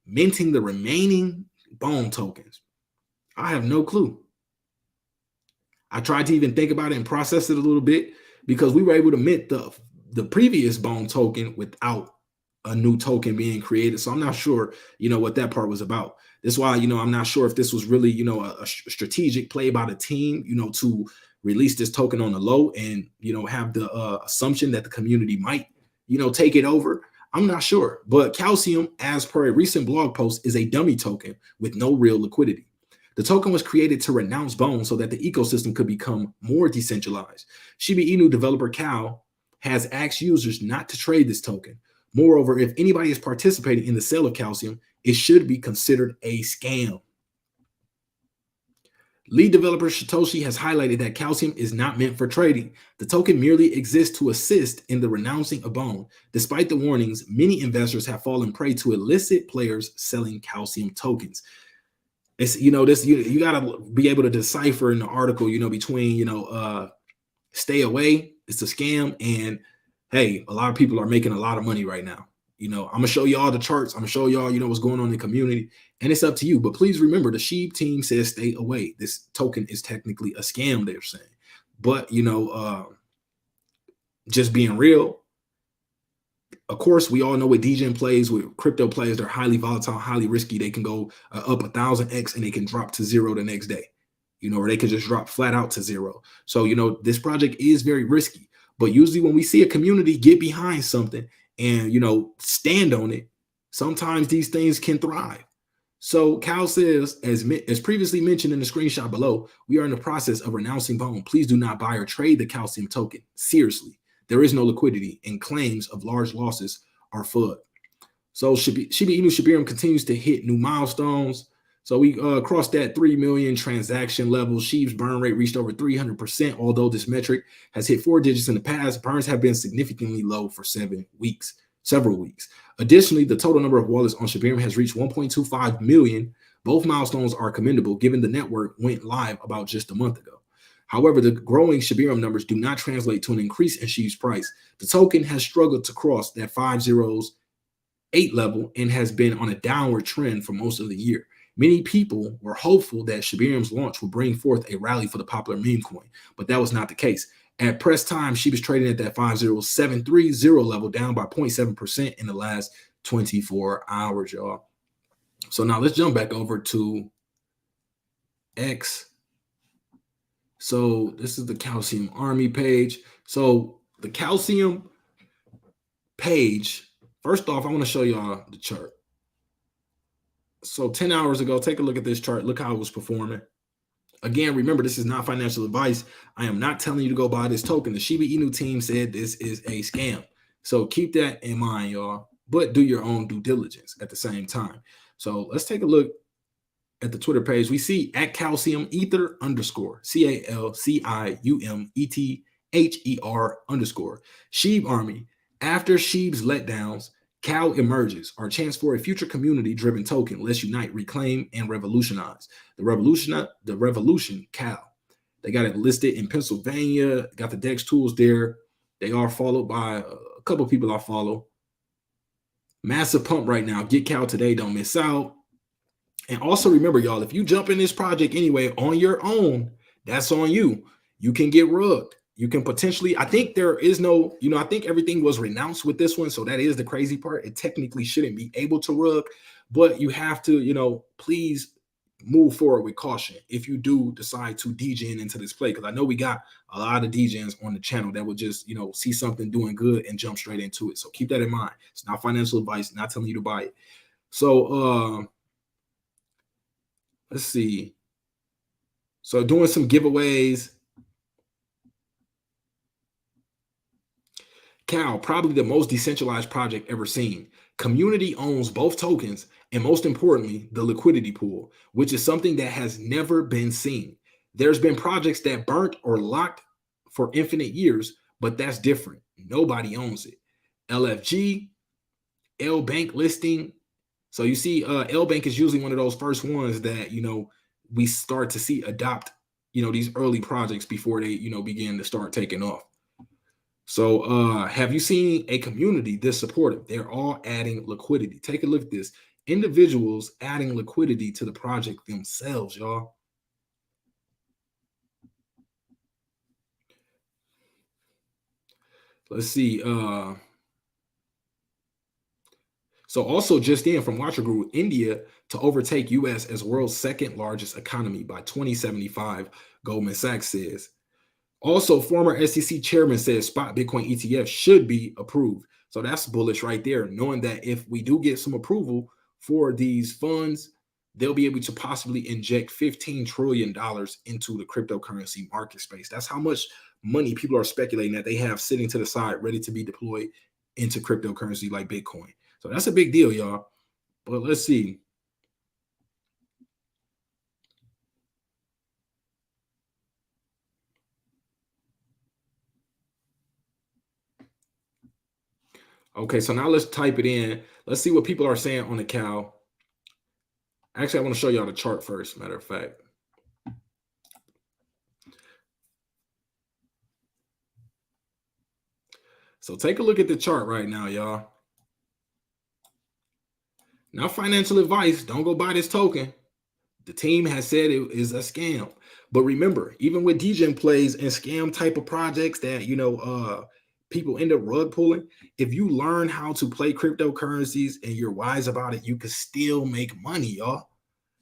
minting the remaining bone tokens. I have no clue. I tried to even think about it and process it a little bit, because we were able to mint the previous bone token without a new token being created. So I'm not sure, what that part was about. That's why, I'm not sure if this was really, a strategic play by the team, to release this token on the low and, have the assumption that the community might, take it over. I'm not sure. But Calcium, as per a recent blog post, is a dummy token with no real liquidity. The token was created to renounce Bone so that the ecosystem could become more decentralized. Shiba Inu developer Cal has asked users not to trade this token. Moreover, if anybody is participating in the sale of Calcium, it should be considered a scam. Lead developer Satoshi has highlighted that Calcium is not meant for trading. The token merely exists to assist in the renouncing of Bone. Despite the warnings, many investors have fallen prey to illicit players selling Calcium tokens. It's this you got to be able to decipher in the article, between stay away, it's a scam, and hey, a lot of people are making a lot of money right now. I'm gonna show you all the charts. I'm gonna show y'all, what's going on in the community, and it's up to you. But please remember, the Sheep team says stay away. This token is technically a scam, they're saying. But just being real, of course, we all know what DGen plays with crypto plays. They're highly volatile, highly risky. They can go up 1,000x and they can drop to zero the next day, or they can just drop flat out to zero. So, this project is very risky. But usually when we see a community get behind something and, stand on it, sometimes these things can thrive. So Cal says, as previously mentioned in the screenshot below, we are in the process of renouncing Bone. Please do not buy or trade the Calcium token. Seriously. There is no liquidity, and claims of large losses are FUD. So Shiba Inu shibArmy continues to hit new milestones. So we crossed that 3 million transaction level. Shib's burn rate reached over 300%. Although this metric has hit 4 digits in the past, burns have been significantly low for several weeks. Additionally, the total number of wallets on shibArmy has reached 1.25 million. Both milestones are commendable given the network went live about just a month ago. However, the growing shibArmy numbers do not translate to an increase in Shib's price. The token has struggled to cross that 508 level and has been on a downward trend for most of the year. Many people were hopeful that shibArmy's launch would bring forth a rally for the popular meme coin, but that was not the case. At press time, Shib is trading at that 50730 level, down by 0.7% in the last 24 hours, y'all. So now let's jump back over to X. So this is the SafeMars page. So the Calcium page, first off, I want to show y'all the chart. So 10 hours ago, take a look at this chart. Look how it was performing. Again, remember, this is not financial advice. I am not telling you to go buy this token. The Shiba Inu team said this is a scam. So keep that in mind, y'all. But do your own due diligence at the same time. So let's take a look at the Twitter page. We see at Calcium Ether _ CALCIUMETHER _ shibArmy. After Shib's letdowns, Cal emerges, our chance for a future community-driven token. Let's unite, reclaim, and revolutionize. The revolution, Cal. They got it listed in Pennsylvania. Got the DEX tools there. They are followed by a couple of people I follow. Massive pump right now. Get Cal today. Don't miss out. And also remember, y'all, if you jump in this project anyway on your own, that's on you. You can get rugged. You can potentially, I think there is no, I think everything was renounced with this one. So that is the crazy part. It technically shouldn't be able to rug, but you have to, please move forward with caution if you do decide to degen into this play. Because I know we got a lot of degens on the channel that will just, see something doing good and jump straight into it. So keep that in mind. It's not financial advice, not telling you to buy it. So, let's see. So doing some giveaways. Cal, probably the most decentralized project ever seen. Community owns both tokens and, most importantly, the liquidity pool, which is something that has never been seen. There's been projects that burnt or locked for infinite years, but that's different. Nobody owns it. LFG, L Bank listing. So you see, L Bank is usually one of those first ones that, we start to see adopt, these early projects before they, begin to start taking off. So have you seen a community this supportive? They're all adding liquidity. Take a look at this. Individuals adding liquidity to the project themselves, y'all. Let's see. So also just in from Watcher Group, India to overtake US as world's second largest economy by 2075, Goldman Sachs says. Also, former SEC chairman says spot Bitcoin ETF should be approved. So that's bullish right there, knowing that if we do get some approval for these funds, they'll be able to possibly inject $15 trillion into the cryptocurrency market space. That's how much money people are speculating that they have sitting to the side, ready to be deployed into cryptocurrency like Bitcoin. So that's a big deal, y'all. But let's see. Okay, so now let's type it in. Let's see what people are saying on the cow. Actually, I want to show y'all the chart first, matter of fact. So take a look at the chart right now, y'all. Not financial advice. Don't go buy this token. The team has said it is a scam. But remember, even with degen plays and scam type of projects that, people end up rug pulling, if you learn how to play cryptocurrencies and you're wise about it, you can still make money, y'all.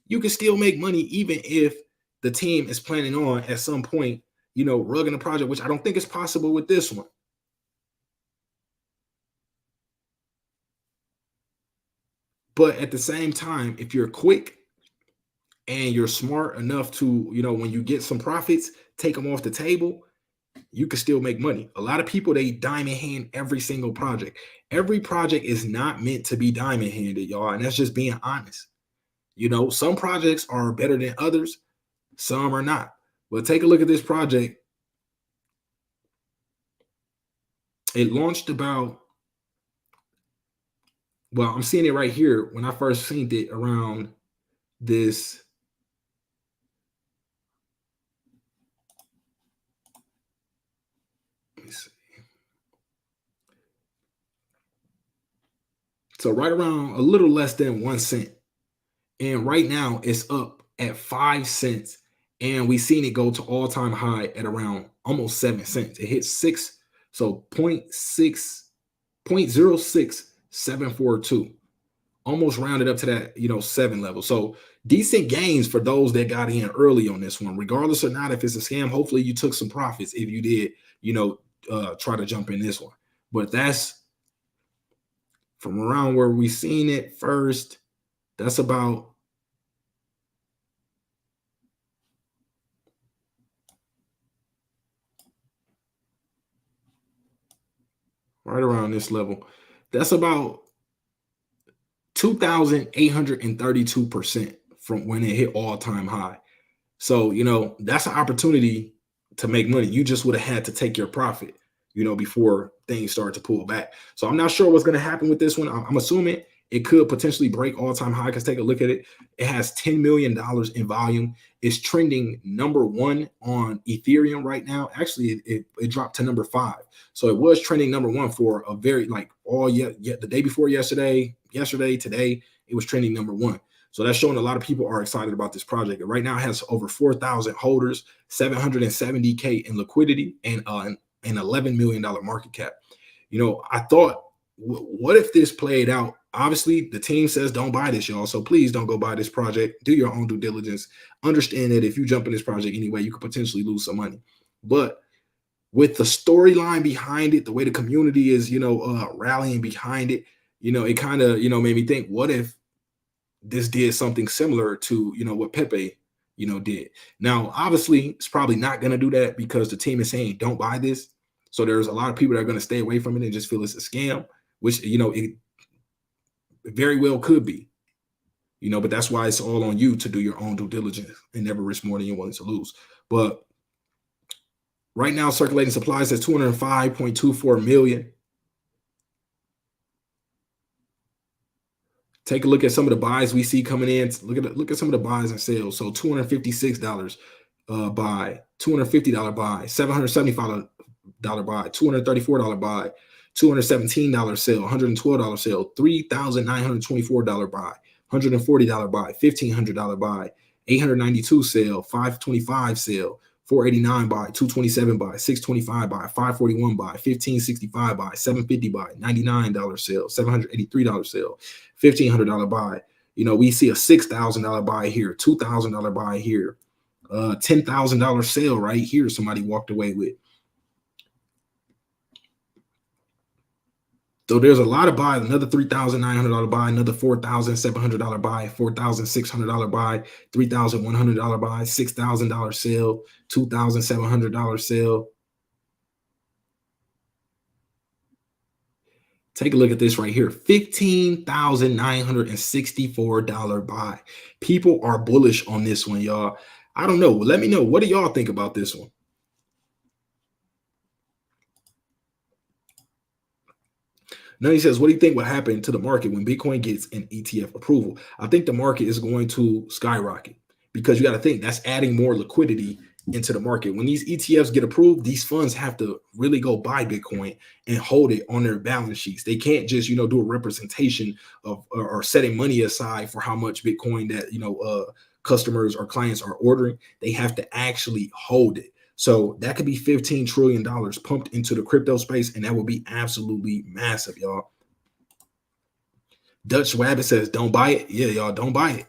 You can still make money even if the team is planning on at some point, rugging a project, which I don't think is possible with this one. But at the same time, if you're quick and you're smart enough to, when you get some profits, take them off the table, you can still make money. A lot of people, they diamond hand every single project. Every project is not meant to be diamond handed, y'all. And that's just being honest. Some projects are better than others. Some are not. But take a look at this project. It launched about, well, I'm seeing it right here. When I first seen it around this, let me see. So right around a little less than 1 cent. And right now it's up at 5 cents. And we've seen it go to all-time high at around almost 7 cents. It hit 6, so 0.06742. Almost rounded up to that, 7 level. So decent gains for those that got in early on this one, regardless or not if it's a scam. Hopefully you took some profits if you did, try to jump in this one. But that's from around where we seen it first. That's about right around this level. That's about 2,832% from when it hit all-time high. So, that's an opportunity to make money. You just would have had to take your profit, before things start to pull back. So I'm not sure what's going to happen with this one. I'm assuming it could potentially break all-time high because take a look at it. It has $10 million in volume. It's trending #1 on Ethereum right now. Actually, it dropped to #5. So it was trending #1 for a very the day before yesterday, today, it was trending #1. So that's showing a lot of people are excited about this project. It right now has over 4,000 holders, 770K in liquidity, and an $11 million market cap. I thought, what if this played out? Obviously, the team says don't buy this, y'all. So please don't go buy this project. Do your own due diligence. Understand that if you jump in this project anyway, you could potentially lose some money. But with the storyline behind it, the way the community is, rallying behind it, it kind of, made me think, what if this did something similar to, what Pepe, did? Now, obviously, it's probably not going to do that because the team is saying don't buy this. So there's a lot of people that are going to stay away from it and just feel it's a scam, which, it very well could be, but that's why it's all on you to do your own due diligence and never risk more than you're willing to lose. But right now, circulating supply says 205.24 million. Take a look at some of the buys we see coming in. Look at some of the buys and sales. So $256 buy, $250 buy, $775 buy, $234 buy, $217 sale, $112 sale, $3,924 buy, $140 buy, $1,500 buy, $892 sale, $525 sale, 489 buy, 227 buy, 625 buy, 541 buy, 1565 buy, 750 buy, $99 sale, $783 sale, $1,500 buy. You know, we see a $6,000 buy here, $2,000 buy here, $10,000 sale right here. Somebody walked away with. So there's a lot of buys, another $3,900 buy, another $4,700 buy, $4,600 buy, $3,100 buy, $6,000 sale, $2,700 sale. Take a look at this right here, $15,964 buy. People are bullish on this one, y'all. I don't know. Let me know. What do y'all think about this one? Now he says, what do you think will happen to the market when Bitcoin gets an ETF approval? I think the market is going to skyrocket because you got to think that's adding more liquidity into the market. When these ETFs get approved, these funds have to really go buy Bitcoin and hold it on their balance sheets. They can't just, do a representation of or setting money aside for how much Bitcoin that, customers or clients are ordering. They have to actually hold it. So that could be $15 trillion pumped into the crypto space, and that would be absolutely massive, y'all. Dutch Wabbit says, don't buy it. Yeah, y'all, don't buy it.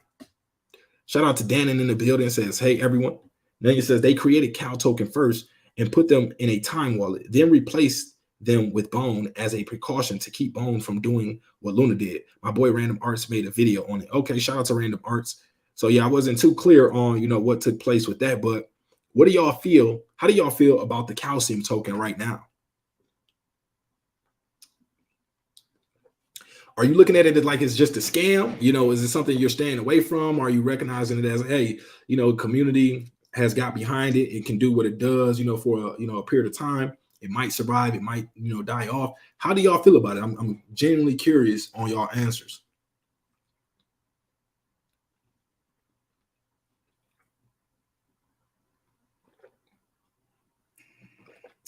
Shout out to Dannon in the building, says, hey, everyone. Then he says they created cow token first and put them in a time wallet, then replaced them with Bone as a precaution to keep Bone from doing what Luna did. My boy Random Arts made a video on it. Okay, shout out to Random Arts. So yeah, I wasn't too clear on, what took place with that, but what do y'all feel? How do y'all feel about the calcium token right now? Are you looking at it like it's just a scam? Is it something you're staying away from? Are you recognizing it as, hey, community has got behind it? It can do what it does, for a period of time. It might survive. It might, die off. How do y'all feel about it? I'm genuinely curious on y'all answers.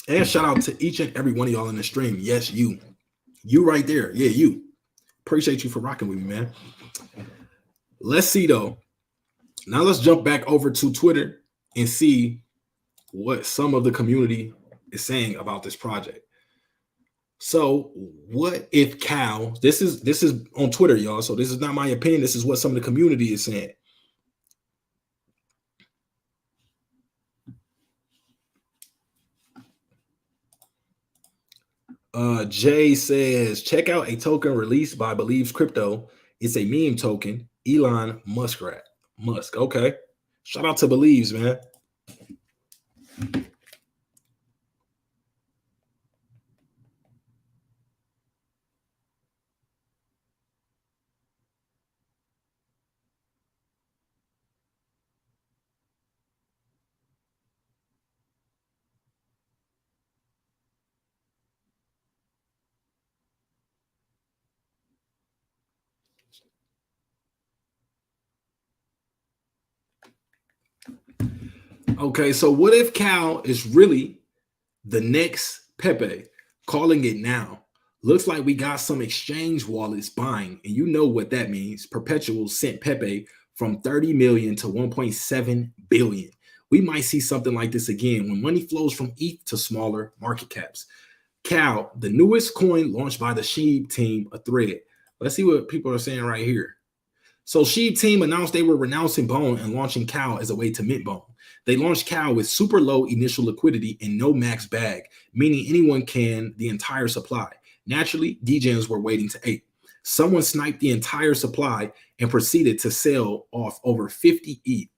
And shout out to each and every one of y'all in the stream. Yes, you right there. Yeah, you. Appreciate you for rocking with me, man. Let's see though. Now let's jump back over to Twitter and see what some of the community is saying about this project. So what if cow, this is on Twitter, y'all. So this is not my opinion. This is what some of the community is saying. Jay says, check out a token released by Believes Crypto. It's a meme token. Elon Musk. Okay. Shout out to Believes, man. Okay, so what if Cal is really the next Pepe? Calling it now. Looks like we got some exchange wallets buying, and you know what that means. Perpetual sent Pepe from 30 million to 1.7 billion. We might see something like this again when money flows from ETH to smaller market caps. Cal, the newest coin launched by the Shib team, a thread. Let's see what people are saying right here. So Shib team announced they were renouncing Bone and launching Cal as a way to mint Bone. They launched Cal with super low initial liquidity and no max bag, meaning anyone can the entire supply. Naturally, degens were waiting to ape. Someone sniped the entire supply and proceeded to sell off over 50 ETH.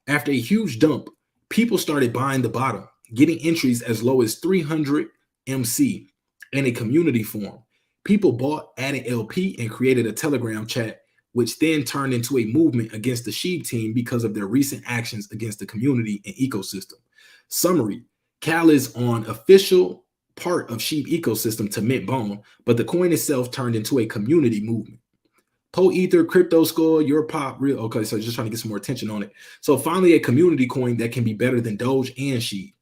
After a huge dump, people started buying the bottom, getting entries as low as 300 MC in a community forum. People bought, added LP, and created a Telegram chat, which then turned into a movement against the Shib team because of their recent actions against the community and ecosystem. Summary, Cal is on official part of Shib ecosystem to mint Bone, but the coin itself turned into a community movement. Po Ether, Crypto Skull, Your Pop, Real. Okay, so just trying to get some more attention on it. So finally a community coin that can be better than Doge and Shib.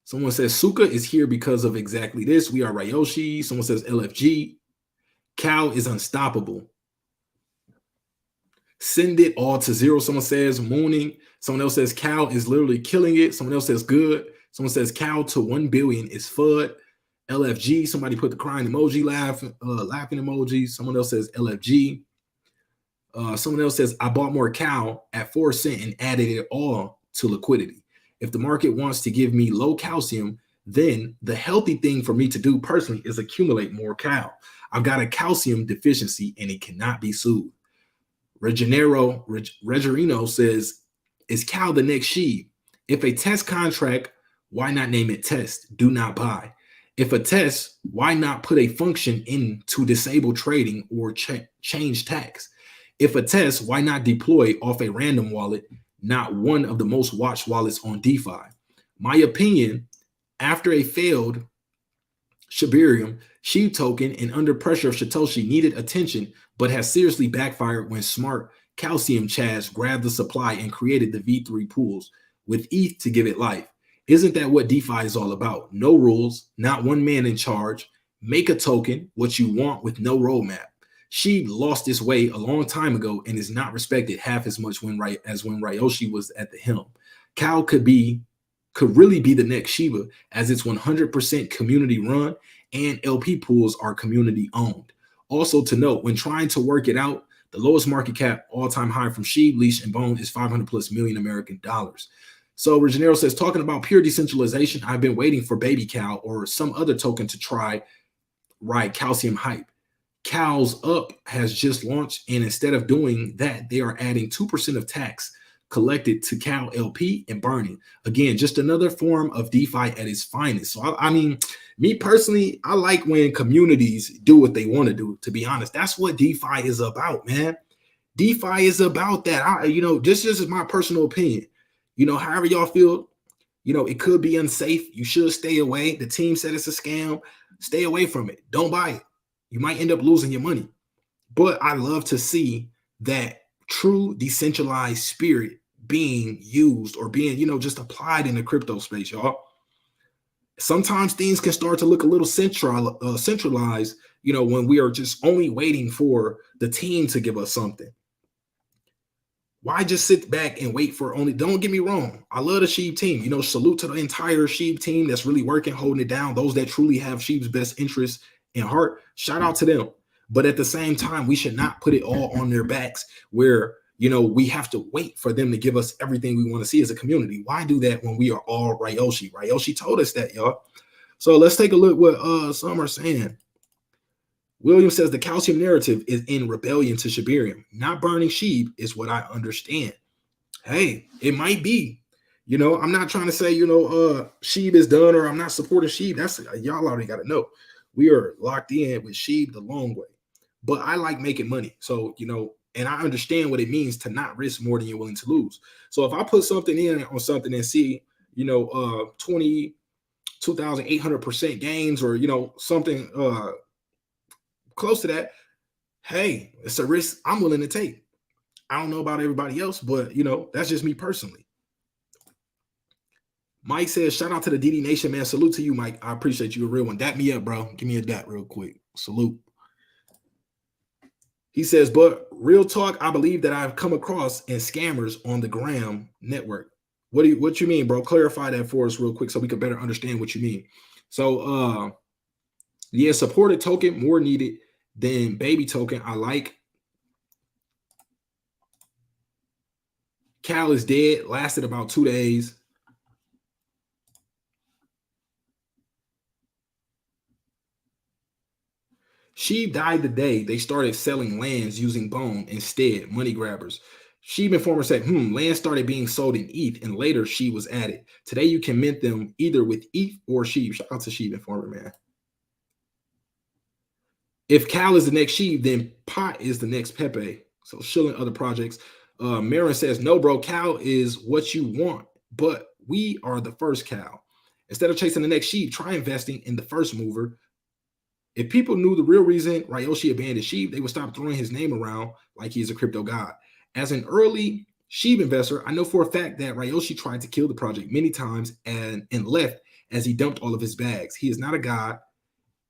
Someone says Suka is here because of exactly this. We are Ryoshi. Someone says LFG. Cal is unstoppable. Send it all to zero. Someone says mooning. Someone else says Cal is literally killing it. Someone else says good. Someone says Cal to 1 billion is FUD. LFG, somebody put the crying emoji, laughing emoji. Someone else says LFG. Someone else says, I bought more Cal at 4 cents and added it all to liquidity. If the market wants to give me low calcium, then the healthy thing for me to do personally is accumulate more Cal. I've got a calcium deficiency and it cannot be soothed. Regerino says, is Cal the next shib? If a test contract, why not name it test? Do not buy. If a test, why not put a function in to disable trading or change tax? If a test, why not deploy off a random wallet, not one of the most watched wallets on DeFi? My opinion, after a failed shibarium, SHIB token and under pressure of Satoshi needed attention, but has seriously backfired when smart calcium chads grabbed the supply and created the V3 pools with ETH to give it life. Isn't that what DeFi is all about? No rules, not one man in charge. Make a token, what you want with no roadmap. SHIB lost its way a long time ago and is not respected half as much as when Ryoshi was at the helm. Cal could really be the next Shiba, as it's 100% community run and LP pools are community owned. Also to note, when trying to work it out, the lowest market cap all-time high from SHIB, Leash, and Bone is 500 plus million American dollars. So Regenero says, talking about pure decentralization, I've been waiting for Baby Cal or some other token to try ride calcium hype. Cal's Up has just launched, and instead of doing that, they are adding 2% of tax collected to Cal LP and burning. Again, just another form of DeFi at its finest. So I mean, me personally, I like when communities do what they want to do, to be honest. That's what DeFi is about, man. DeFi is about that. This is my personal opinion. However y'all feel, it could be unsafe. You should stay away. The team said it's a scam. Stay away from it. Don't buy it. You might end up losing your money. But I love to see that true decentralized spirit being used or being, just applied in the crypto space, y'all. Sometimes things can start to look a little centralized, when we are just only waiting for the team to give us something. Why just sit back and wait for don't get me wrong. I love the SHIB team. Salute to the entire SHIB team that's really working, holding it down. Those that truly have SHIB's best interests in heart, shout out to them. But at the same time, we should not put it all on their backs where, we have to wait for them to give us everything we want to see as a community. Why do that when we are all Ryoshi? Ryoshi told us that, y'all. So let's take a look what some are saying. William says the calcium narrative is in rebellion to shibarium. Not burning SHIB is what I understand. Hey, it might be. I'm not trying to say, SHIB is done or I'm not supporting SHIB. That's y'all already got to know. We are locked in with SHIB the long way. But I like making money. So, and I understand what it means to not risk more than you're willing to lose. So if I put something in on something and see, 2,800% gains or, something close to that, hey, it's a risk I'm willing to take. I don't know about everybody else, but, that's just me personally. Mike says, shout out to the DD Nation, man. Salute to you, Mike. I appreciate you. A real one. Dap me up, bro. Give me a dap real quick. Salute. He says, but real talk, I believe that I've come across in scammers on the Gram network. What you mean, bro? Clarify that for us real quick so we can better understand what you mean. So, yeah, supported token more needed than baby token. I like. Cal is dead. Lasted about 2 days. SHIB died the day they started selling lands using Bone instead, money grabbers. SHIB Informer said, land started being sold in ETH and later SHIB was added. Today you can mint them either with ETH or SHIB. Shout out to SHIB Informer, man. If Cal is the next SHIB, then Pot is the next Pepe. So shilling other projects. Marin says, no, bro, Cal is what you want, but we are the first Cal. Instead of chasing the next SHIB, try investing in the first mover. If people knew the real reason Ryoshi abandoned SHIB, they would stop throwing his name around like he's a crypto god. As an early SHIB investor, I know for a fact that Ryoshi tried to kill the project many times and left as he dumped all of his bags. He is not a god.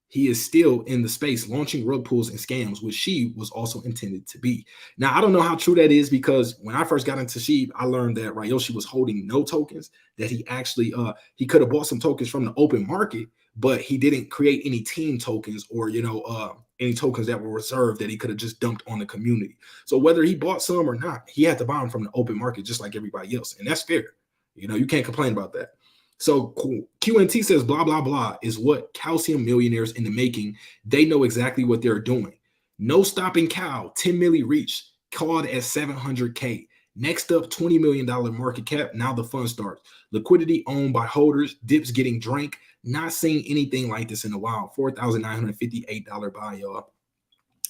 he is still in the space launching rug pulls and scams, which she was also intended to be. Now, I don't know how true that is because when I first got into Shib, I learned that Ryoshi was holding no tokens, that he actually he could have bought some tokens from the open market, but he didn't create any team tokens or any tokens that were reserved that he could have just dumped on the community. So whether he bought some or not, he had to buy them from the open market just like everybody else. And that's fair. You can't complain about that. So QNT says blah, blah, blah is what calcium millionaires in the making. They know exactly what they're doing. No stopping cow, 10 milli reach, called at 700K. Next up, $20 million market cap. Now the fun starts. Liquidity owned by holders, dips getting drank. Not seeing anything like this in a while. $4,958 buy, y'all.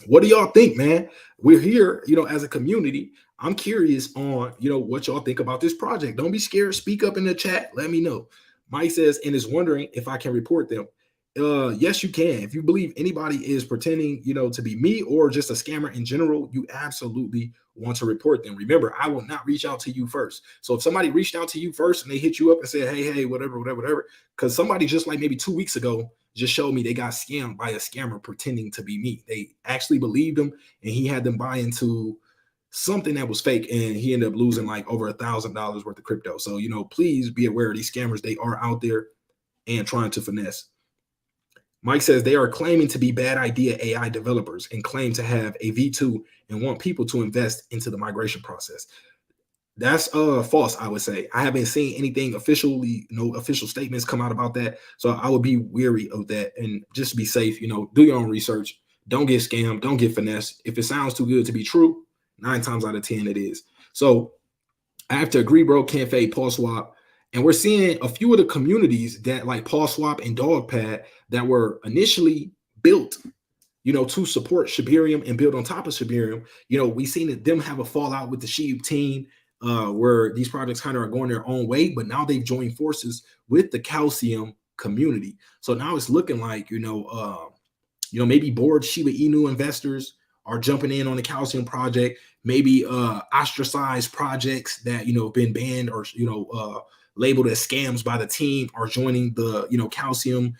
What do y'all think, man? We're here, as a community. I'm curious on, what y'all think about this project. Don't be scared. Speak up in the chat. Let me know. Mike says, and is wondering if I can report them. Yes, you can. If you believe anybody is pretending, to be me or just a scammer in general, you absolutely want to report them. Remember, I will not reach out to you first. So if somebody reached out to you first and they hit you up and said, hey, whatever, because somebody just like maybe 2 weeks ago just showed me they got scammed by a scammer pretending to be me. They actually believed him and he had them buy into something that was fake and he ended up losing like over $1,000 worth of crypto. So, please be aware of these scammers. They are out there and trying to finesse. Mike says they are claiming to be bad idea AI developers and claim to have a V2 and want people to invest into the migration process. That's false, I would say. I haven't seen anything officially, no official statements come out about that. So I would be weary of that and just be safe, do your own research. Don't get scammed, don't get finessed. If it sounds too good to be true, 9 times out of 10 it is. So I have to agree, bro. Can't fade Paul Swap. And we're seeing a few of the communities that like Paul Swap and Dogpad that were initially built, to support shibarium and build on top of shibarium. We seen them have a fallout with the Shib team where these projects kind of are going their own way, but now they've joined forces with the calcium community. So now it's looking like, maybe bored Shiba Inu investors are jumping in on the calcium project, maybe ostracized projects that, have been banned or, labeled as scams by the team are joining the, calcium,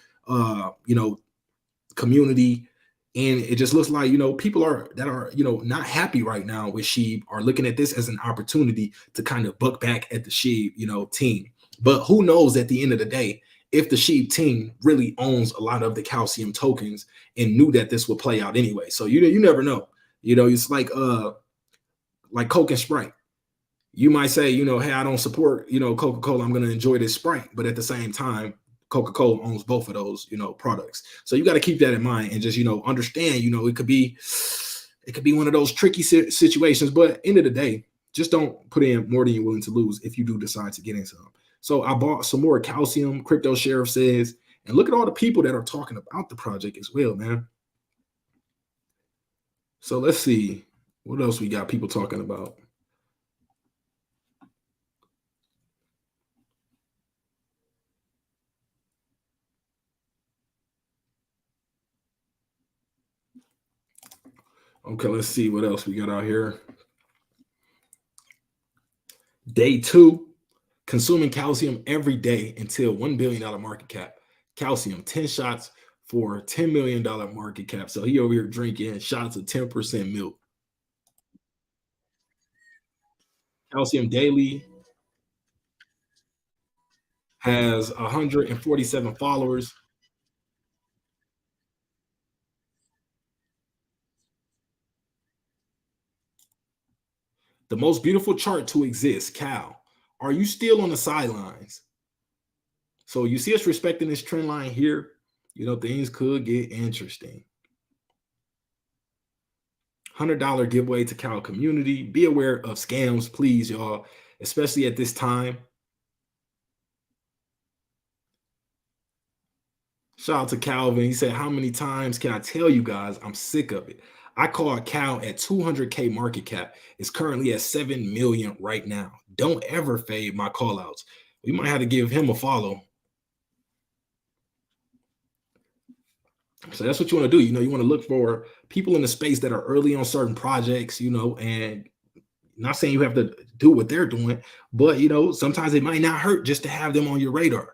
community. And it just looks like, people that are, not happy right now with Shib are looking at this as an opportunity to kind of buck back at the Shib, team. But who knows at the end of the day, if the Shib team really owns a lot of the calcium tokens and knew that this would play out anyway. So you never know. It's like Coke and Sprite. You might say, hey, I don't support, Coca-Cola. I'm going to enjoy this Sprite. But at the same time, Coca-Cola owns both of those, products. So you got to keep that in mind and just, understand, it could be one of those tricky situations. But end of the day, just don't put in more than you're willing to lose if you do decide to get into them. So I bought some more calcium, Crypto Sheriff says, and look at all the people that are talking about the project as well, man. So let's see what else we got people talking about. Okay, let's see what else we got out here. Day 2, consuming calcium every day until $1 billion market cap. Calcium, 10 shots for $10 million market cap. So he over here drinking shots of 10% milk. Calcium Daily has 147 followers. The most beautiful chart to exist, Cal. Are you still on the sidelines? So you see us respecting this trend line here. Things could get interesting. $100 giveaway to Cal community. Be aware of scams, please, y'all, especially at this time. Shout out to Calvin. He said, how many times can I tell you guys I'm sick of it? I called Cal at 200K market cap. It's currently at 7 million right now. Don't ever fade my call outs. We might have to give him a follow. So that's what you want to do. You want to look for people in the space that are early on certain projects, and not saying you have to do what they're doing, but, sometimes it might not hurt just to have them on your radar.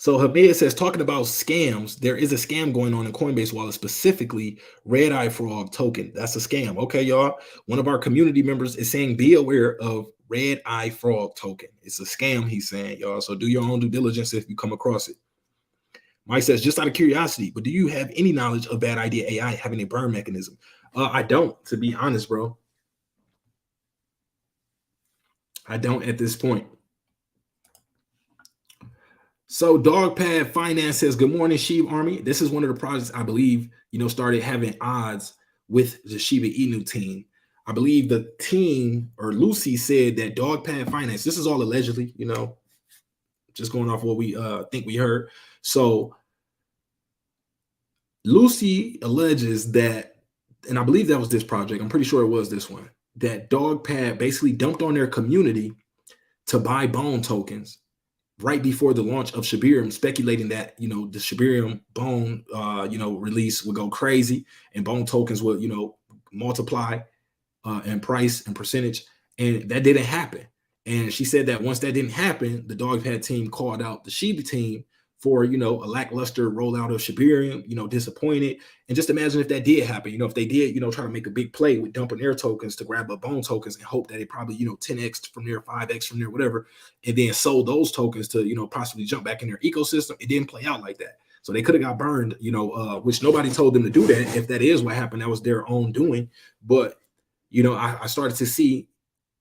So Hamid says, talking about scams, there is a scam going on in Coinbase wallet, specifically Red Eye Frog token. That's a scam. Okay, y'all. One of our community members is saying, be aware of Red Eye Frog token. It's a scam, he's saying, y'all. So do your own due diligence if you come across it. Mike says, just out of curiosity, but do you have any knowledge of Bad Idea AI having a burn mechanism? I don't, to be honest, bro. I don't at this point. So DocPad.fiance says, good morning, shibArmy. This is one of the projects I believe, started having odds with the Shiba Inu team. I believe the team, or Lucy, said that DocPad.fiance, this is all allegedly, just going off what we think we heard. So Lucy alleges that, and I believe that was this project, I'm pretty sure it was this one, that DocPad basically dumped on their community to buy bone tokens right before the launch of shibArmy, speculating that, the shibArmy bone, release would go crazy and bone tokens would, multiply in price and percentage. And that didn't happen. And she said that once that didn't happen, the DocPad team called out the Shiba team for, a lackluster rollout of shibArmy, disappointed. And just imagine if that did happen, if they did, try to make a big play with dumping their tokens to grab up bone tokens and hope that it probably, 10x from there, 5x from there, whatever, and then sold those tokens to, possibly jump back in their ecosystem. It didn't play out like that. So they could have got burned, which nobody told them to do that. If that is what happened, that was their own doing. But, I started to see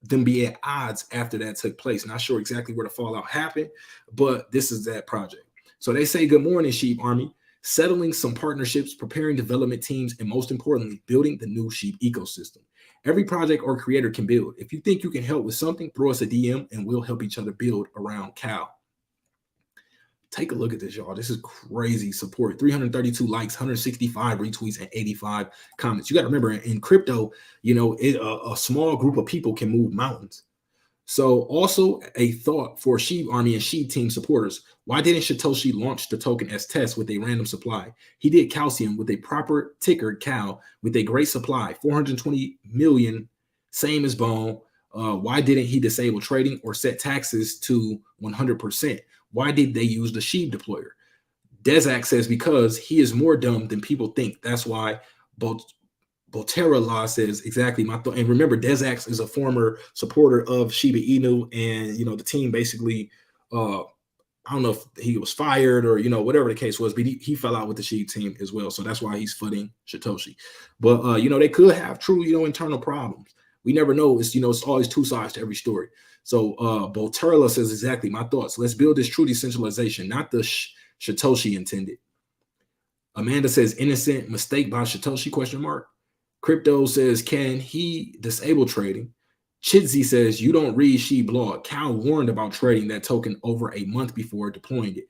them be at odds after that took place. Not sure exactly where the fallout happened, but this is that project. So they say, good morning, shibArmy. Settling some partnerships, preparing development teams, and most importantly, building the new SHIB ecosystem. Every project or creator can build. If you think you can help with something, throw us a DM and we'll help each other build around Cal. Take a look at this, y'all. This is crazy support. 332 likes, 165 retweets, and 85 comments. You got to remember, in crypto, a small group of people can move mountains. So also a thought for shibArmy and SHIB team supporters. Why didn't Satoshi launch the token as test with a random supply? He did calcium with a proper ticker, Cal, with a great supply, 420 million, same as Bone. Why didn't he disable trading or set taxes to 100%? Why did they use the SHIB deployer? Desac says, because he is more dumb than people think. That's why Botera Law says, exactly my thought. And remember, Desax is a former supporter of Shiba Inu, and the team basically, I don't know if he was fired or whatever the case was, but he fell out with the Shiba team as well. So that's why he's footing Satoshi. But they could have true internal problems. We never know. It's it's always two sides to every story. So Botera says, exactly my thoughts. Let's build this true decentralization, not the Satoshi intended. Amanda says, innocent mistake by Satoshi ? Crypto says, can he disable trading? Chidzi says, you don't read SHIB blog. Cal warned about trading that token over a month before deploying it.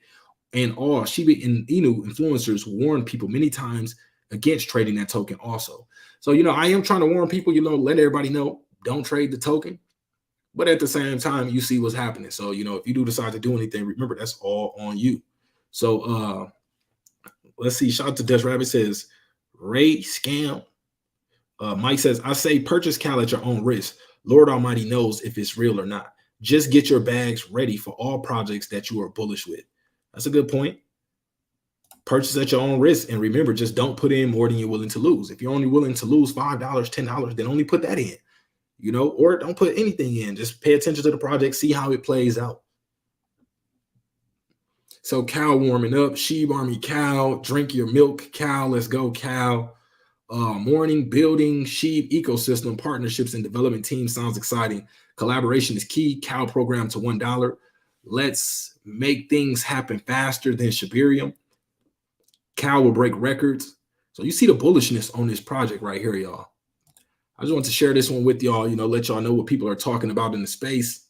And all Shiba Inu influencers warned people many times against trading that token also. So, I am trying to warn people, let everybody know, don't trade the token. But at the same time, you see what's happening. So, if you do decide to do anything, remember, that's all on you. So, let's see. Shout out to Des Rabbit says, Ray scam. Mike says, I say purchase Cal at your own risk. Lord Almighty knows if it's real or not. Just get your bags ready for all projects that you are bullish with. That's a good point. Purchase at your own risk. And remember, just don't put in more than you're willing to lose. If you're only willing to lose $5, $10, then only put that in, or don't put anything in. Just pay attention to the project, see how it plays out. So Cal warming up, shibArmy Cal, drink your milk, Cal, let's go, Cal. Morning, building SHIB ecosystem partnerships and development team sounds exciting. Collaboration is key. Cal program to $1. Let's make things happen faster than shibArmy. Cal will break records. So you see the bullishness on this project right here, y'all. I just want to share this one with y'all, let y'all know what people are talking about in the space.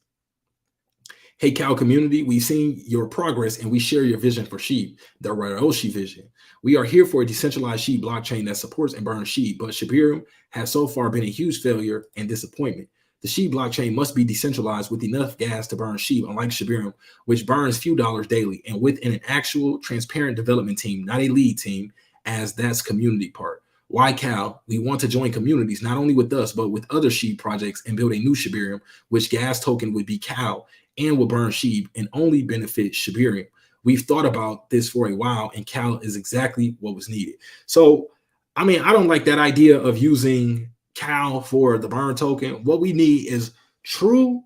Hey, Cal community, we've seen your progress and we share your vision for SHIB, the Ryoshi vision. We are here for a decentralized SHIB blockchain that supports and burns SHIB, but shibArmy has so far been a huge failure and disappointment. The SHIB blockchain must be decentralized with enough gas to burn SHIB, unlike shibArmy, which burns few dollars daily, and with an actual transparent development team, not a lead team, as that's community part. Why Cal? We want to join communities, not only with us, but with other SHIB projects and build a new shibArmy, which gas token would be Cal and will burn SHIB and only benefit shibArmy. we've thought about this for a while, and Cal is exactly what was needed. So, I mean, I don't like that idea of using Cal for the burn token. What we need is true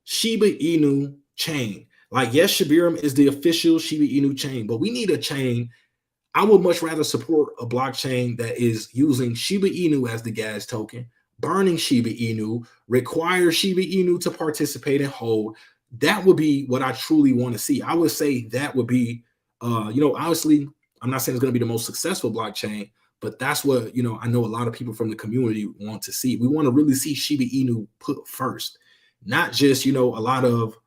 Shiba Inu chain. Like, yes, Shibarium is the official Shiba Inu chain, but we need a chain. I would much rather support a blockchain that is using Shiba Inu as the gas token, burning Shiba Inu, require Shiba Inu to participate and hold. That would be what I truly want to see. I would say that would be, obviously, I'm not saying it's going to be the most successful blockchain, but that's what, I know a lot of people from the community want to see. We want to really see Shiba Inu put first, not just, a lot of,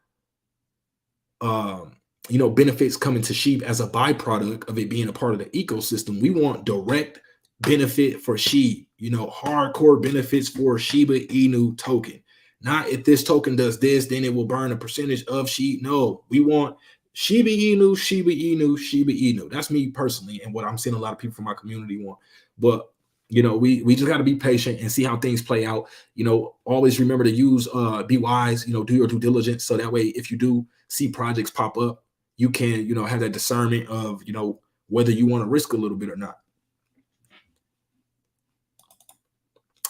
benefits coming to SHIB as a byproduct of it being a part of the ecosystem. We want direct benefit for SHIB, hardcore benefits for Shiba Inu token. Not if this token does this, then it will burn a percentage of SHIB. No, we want Shiba Inu, Shiba Inu, Shiba Inu. That's me personally, and what I'm seeing a lot of people from my community want. But we just got to be patient and see how things play out. Always remember to use be wise, do your due diligence, so that way if you do see projects pop up, you can have that discernment of whether you want to risk a little bit or not.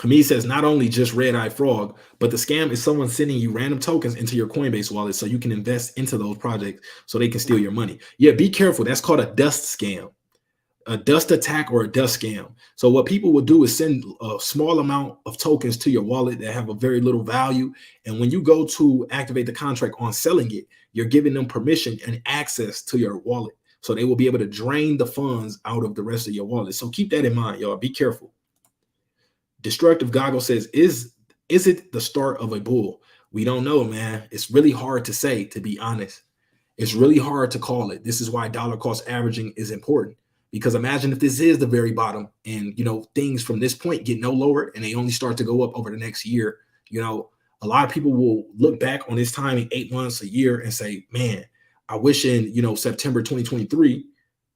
Hamid says, not only just Red Eye Frog, but the scam is someone sending you random tokens into your Coinbase wallet so you can invest into those projects so they can steal your money. Yeah, be careful. That's called a dust scam, a dust attack, or a dust scam. So what people will do is send a small amount of tokens to your wallet that have a very little value. And when you go to activate the contract on selling it, you're giving them permission and access to your wallet. So they will be able to drain the funds out of the rest of your wallet. So keep that in mind, y'all. Be careful. Destructive Goggle says, is it the start of a bull? We don't know, man. It's really hard to say, to be honest. It's really hard to call it. This is why dollar cost averaging is important. Because imagine if this is the very bottom and, things from this point get no lower and they only start to go up over the next year. A lot of people will look back on this time in 8 months, a year, and say, man, I wish in, September 2023,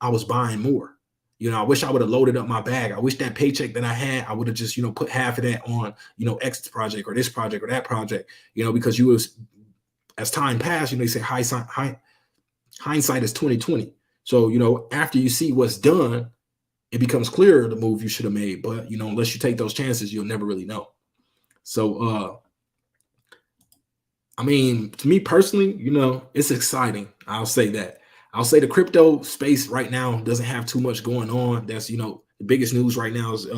I was buying more. I wish I would have loaded up my bag. I wish that paycheck that I had, I would have just, put half of that on, X project or this project or that project, because as time passed, they say hindsight is 2020. So, after you see what's done, it becomes clearer the move you should have made. But, unless you take those chances, you'll never really know. So, I mean, to me personally, it's exciting. I'll say that. I'll say the crypto space right now doesn't have too much going on. That's, the biggest news right now is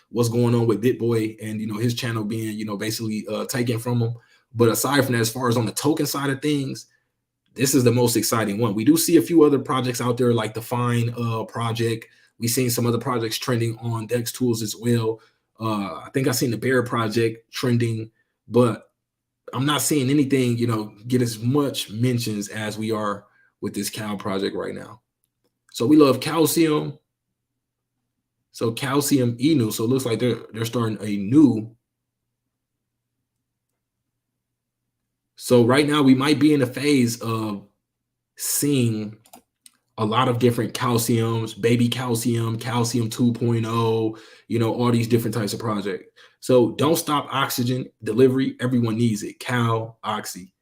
what's going on with BitBoy and, his channel being, basically taken from him. But aside from that, as far as on the token side of things, this is the most exciting one. We do see a few other projects out there like the Fine project. We've seen some other projects trending on Dex Tools as well. I think I've seen the Bear project trending, but I'm not seeing anything, get as much mentions as we are with this Cal project right now. So we love Calcium. So Calcium Inu. So it looks like they're starting a new. So right now we might be in a phase of seeing a lot of different calciums, baby calcium, calcium 2.0, all these different types of projects. So don't stop oxygen delivery. Everyone needs it. Cal, Oxy.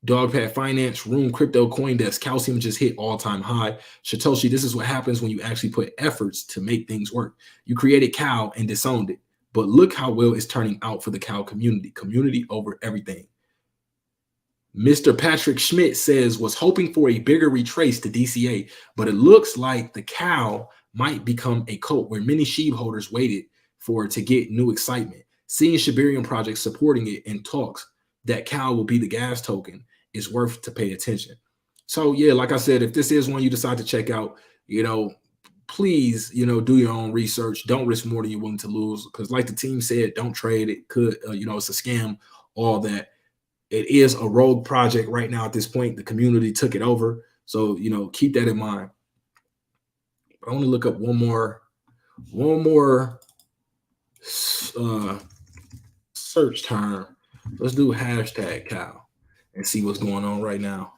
Dogpad Finance, Room, Crypto, Coindesk, Calcium just hit all-time high. Satoshi, this is what happens when you actually put efforts to make things work. You created Cal and disowned it, but look how well it's turning out for the Cal community. Community over everything. Mr. Patrick Schmidt says, was hoping for a bigger retrace to DCA, but it looks like the Cal might become a cult where many SHIB holders waited for it to get new excitement. Seeing Shibarium projects supporting it in talks that Cal will be the gas token is worth to pay attention. So yeah, like I said, if this is one you decide to check out, please, do your own research. Don't risk more than you're willing to lose. Because like the team said, don't trade. It could, it's a scam, all that. It is a rogue project right now at this point. The community took it over. So, keep that in mind. I want to look up one more search term. Let's do hashtag Cal and see what's going on right now.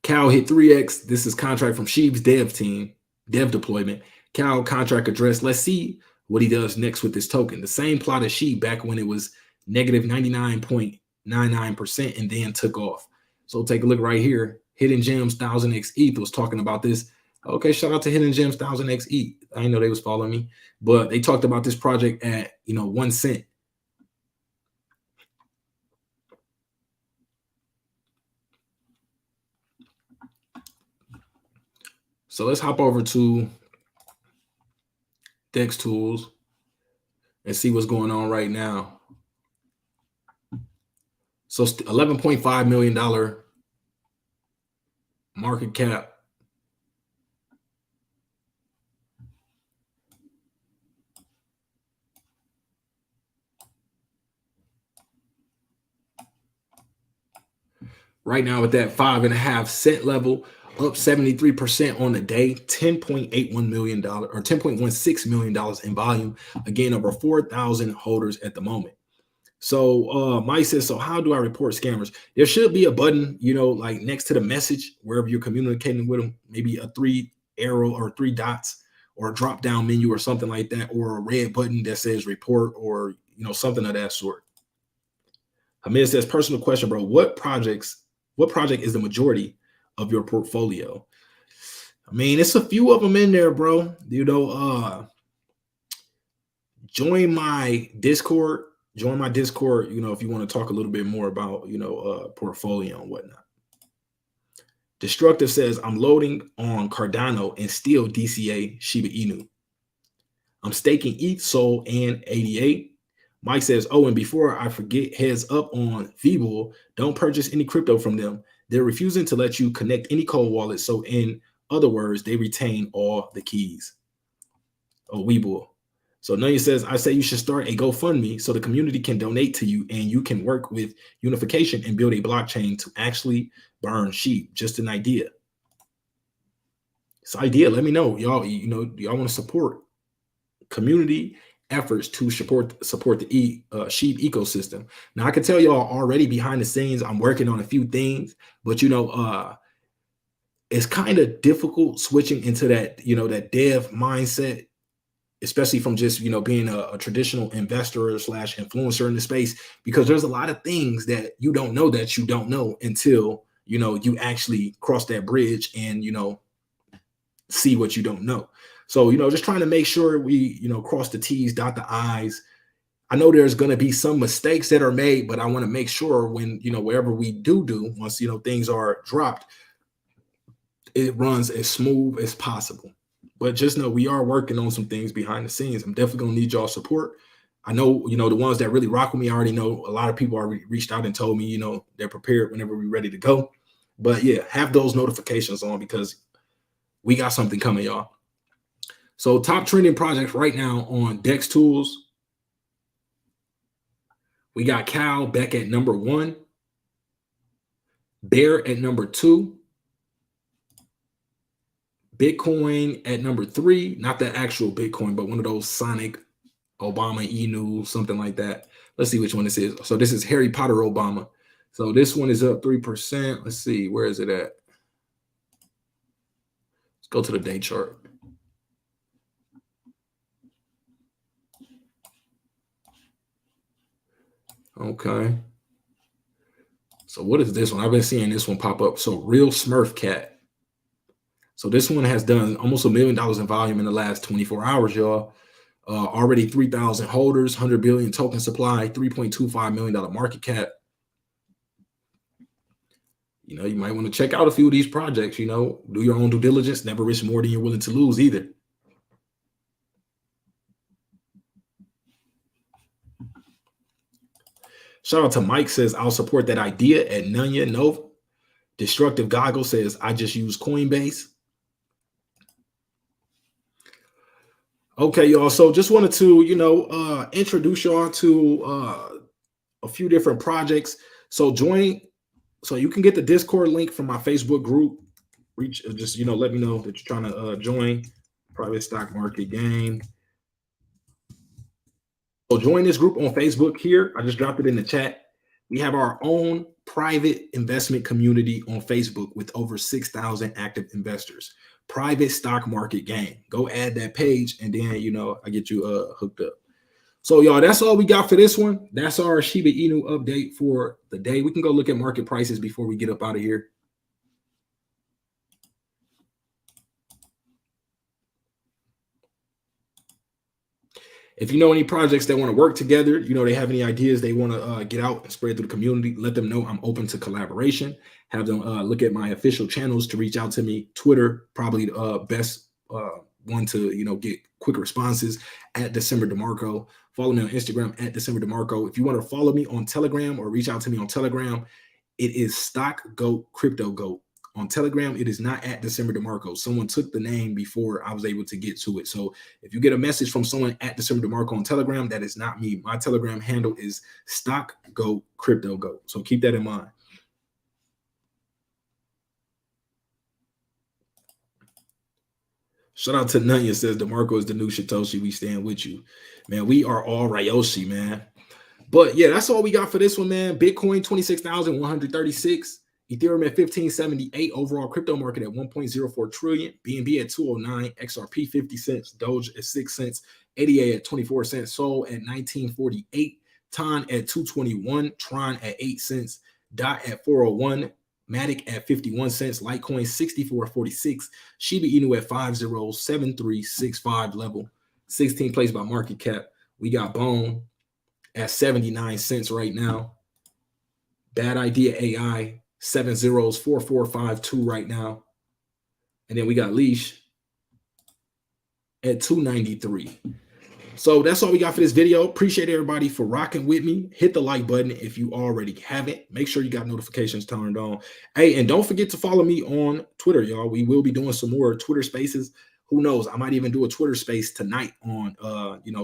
Cal hit 3x. This is contract from Sheeb's dev team, dev deployment. Cal contract address. Let's see what he does next with this token. The same plot as Sheeb back when it was negative 99.99%, and then took off. So take a look right here. Hidden Gems 1000x ETH was talking about this. Okay, shout out to Hidden Gems 1000x ETH. I didn't know they was following me, but they talked about this project at 1 cent. So let's hop over to Dex Tools and see what's going on right now. So $11.5 million market cap. Right now at that 5.5 cent level, up 73% on the day, $10.81 million or $10.16 million in volume. Again, over 4,000 holders at the moment. So Mike says, so how do I report scammers? There should be a button, like next to the message, wherever you're communicating with them, maybe a 3 arrow or 3 dots or a drop down menu or something like that, or a red button that says report or, something of that sort. Hamid says, personal question, bro. What project is the majority of your portfolio? I mean, it's a few of them in there, bro. Join my Discord. If you want to talk a little bit more about, portfolio and whatnot. Destructive says, I'm loading on Cardano and still DCA Shiba Inu. I'm staking ETH, Sol, and 88. Mike says, oh, and before I forget, heads up on Webull, don't purchase any crypto from them. They're refusing to let you connect any cold wallet. So in other words, they retain all the keys. Oh, Webull. So Nunya says, I say you should start a GoFundMe so the community can donate to you and you can work with unification and build a blockchain to actually burn sheep. Just an idea. It's an idea. Let me know. Y'all, y'all want to support community efforts to support the sheep ecosystem. Now I can tell y'all already behind the scenes, I'm working on a few things, but it's kind of difficult switching into that, that dev mindset, especially from just, being a traditional investor / influencer in the space, because there's a lot of things that you don't know until, you actually cross that bridge and, see what you don't know. So, just trying to make sure we, cross the T's, dot the I's. I know there's going to be some mistakes that are made, but I want to make sure when, wherever we do, once, things are dropped, it runs as smooth as possible. But just know we are working on some things behind the scenes. I'm definitely going to need y'all support. I know, the ones that really rock with me, I already know a lot of people already reached out and told me, they're prepared whenever we're ready to go. But yeah, have those notifications on because we got something coming, y'all. So top trending projects right now on Dex Tools. We got Cal back at number 1. Bear at number 2. Bitcoin at number 3. Not the actual Bitcoin, but one of those Sonic, Obama, Inu, something like that. Let's see which one this is. So this is Harry Potter Obama. So this one is up 3%. Let's see. Where is it at? Let's go to the day chart. Okay. So what is this one? I've been seeing this one pop up. So Real Smurf Cat. So this one has done almost $1 million in volume in the last 24 hours, y'all. Already 3,000 holders, 100 billion token supply, $3.25 million market cap. You might want to check out a few of these projects, do your own due diligence, never risk more than you're willing to lose either. Shout out to Mike says, I'll support that idea at Nunya Nova. Destructive Goggle says, I just use Coinbase. Okay, y'all. So just wanted to, introduce y'all to a few different projects. So you can get the Discord link from my Facebook group. Let me know that you're trying to join private stock market game. So join this group on Facebook here. I just dropped it in the chat. We have our own private investment community on Facebook with over 6,000 active investors. Private stock market game. Go add that page and then, I get you hooked up. So y'all, that's all we got for this one. That's our Shiba Inu update for the day. We can go look at market prices before we get up out of here. If you know any projects that want to work together, they have any ideas they want to get out and spread through the community, let them know I'm open to collaboration. Have them look at my official channels to reach out to me. Twitter, probably the best one to get quick responses at DecemberDeMarco. Follow me on Instagram at DecemberDeMarco. If you want to follow me on Telegram or reach out to me on Telegram, it is StockGoatCryptoGoat. On Telegram, it is not at DecemberDeMarco. Someone took the name before I was able to get to it. So if you get a message from someone at DecemberDeMarco on Telegram, that is not me. My Telegram handle is StockGoatCryptoGoat. So keep that in mind. Shout out to Nunya, says DeMarco is the new Shitoshi. We stand with you. Man, we are all Ryoshi, man. But yeah, that's all we got for this one, man. Bitcoin, 26,136. Ethereum at 1578, overall crypto market at 1.04 trillion, BNB at 209, XRP 50 cents, Doge at 6 cents, ADA at 24 cents, Sol at 1948, TON at 221, Tron at 8 cents, DOT at 401, Matic at 51 cents, Litecoin 64.46, Shiba Inu at 507365 level, 16th place by market cap. We got Bone at 79 cents right now. Bad Idea AI 7 zeros 4452 right now. And then we got Leash at 293. So that's all we got for this video. Appreciate everybody for rocking with me. Hit the like button if you already haven't. Make sure you got notifications turned on. Hey, and don't forget to follow me on Twitter, y'all. We will be doing some more Twitter spaces. Who knows? I might even do a Twitter space tonight on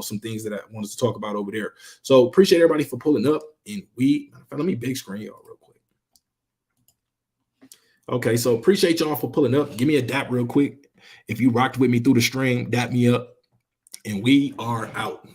some things that I wanted to talk about over there. So appreciate everybody for pulling up. And let me big screen y'all real quick. Okay, so appreciate y'all for pulling up. Give me a dap real quick. If you rocked with me through the stream, dap me up. And we are out.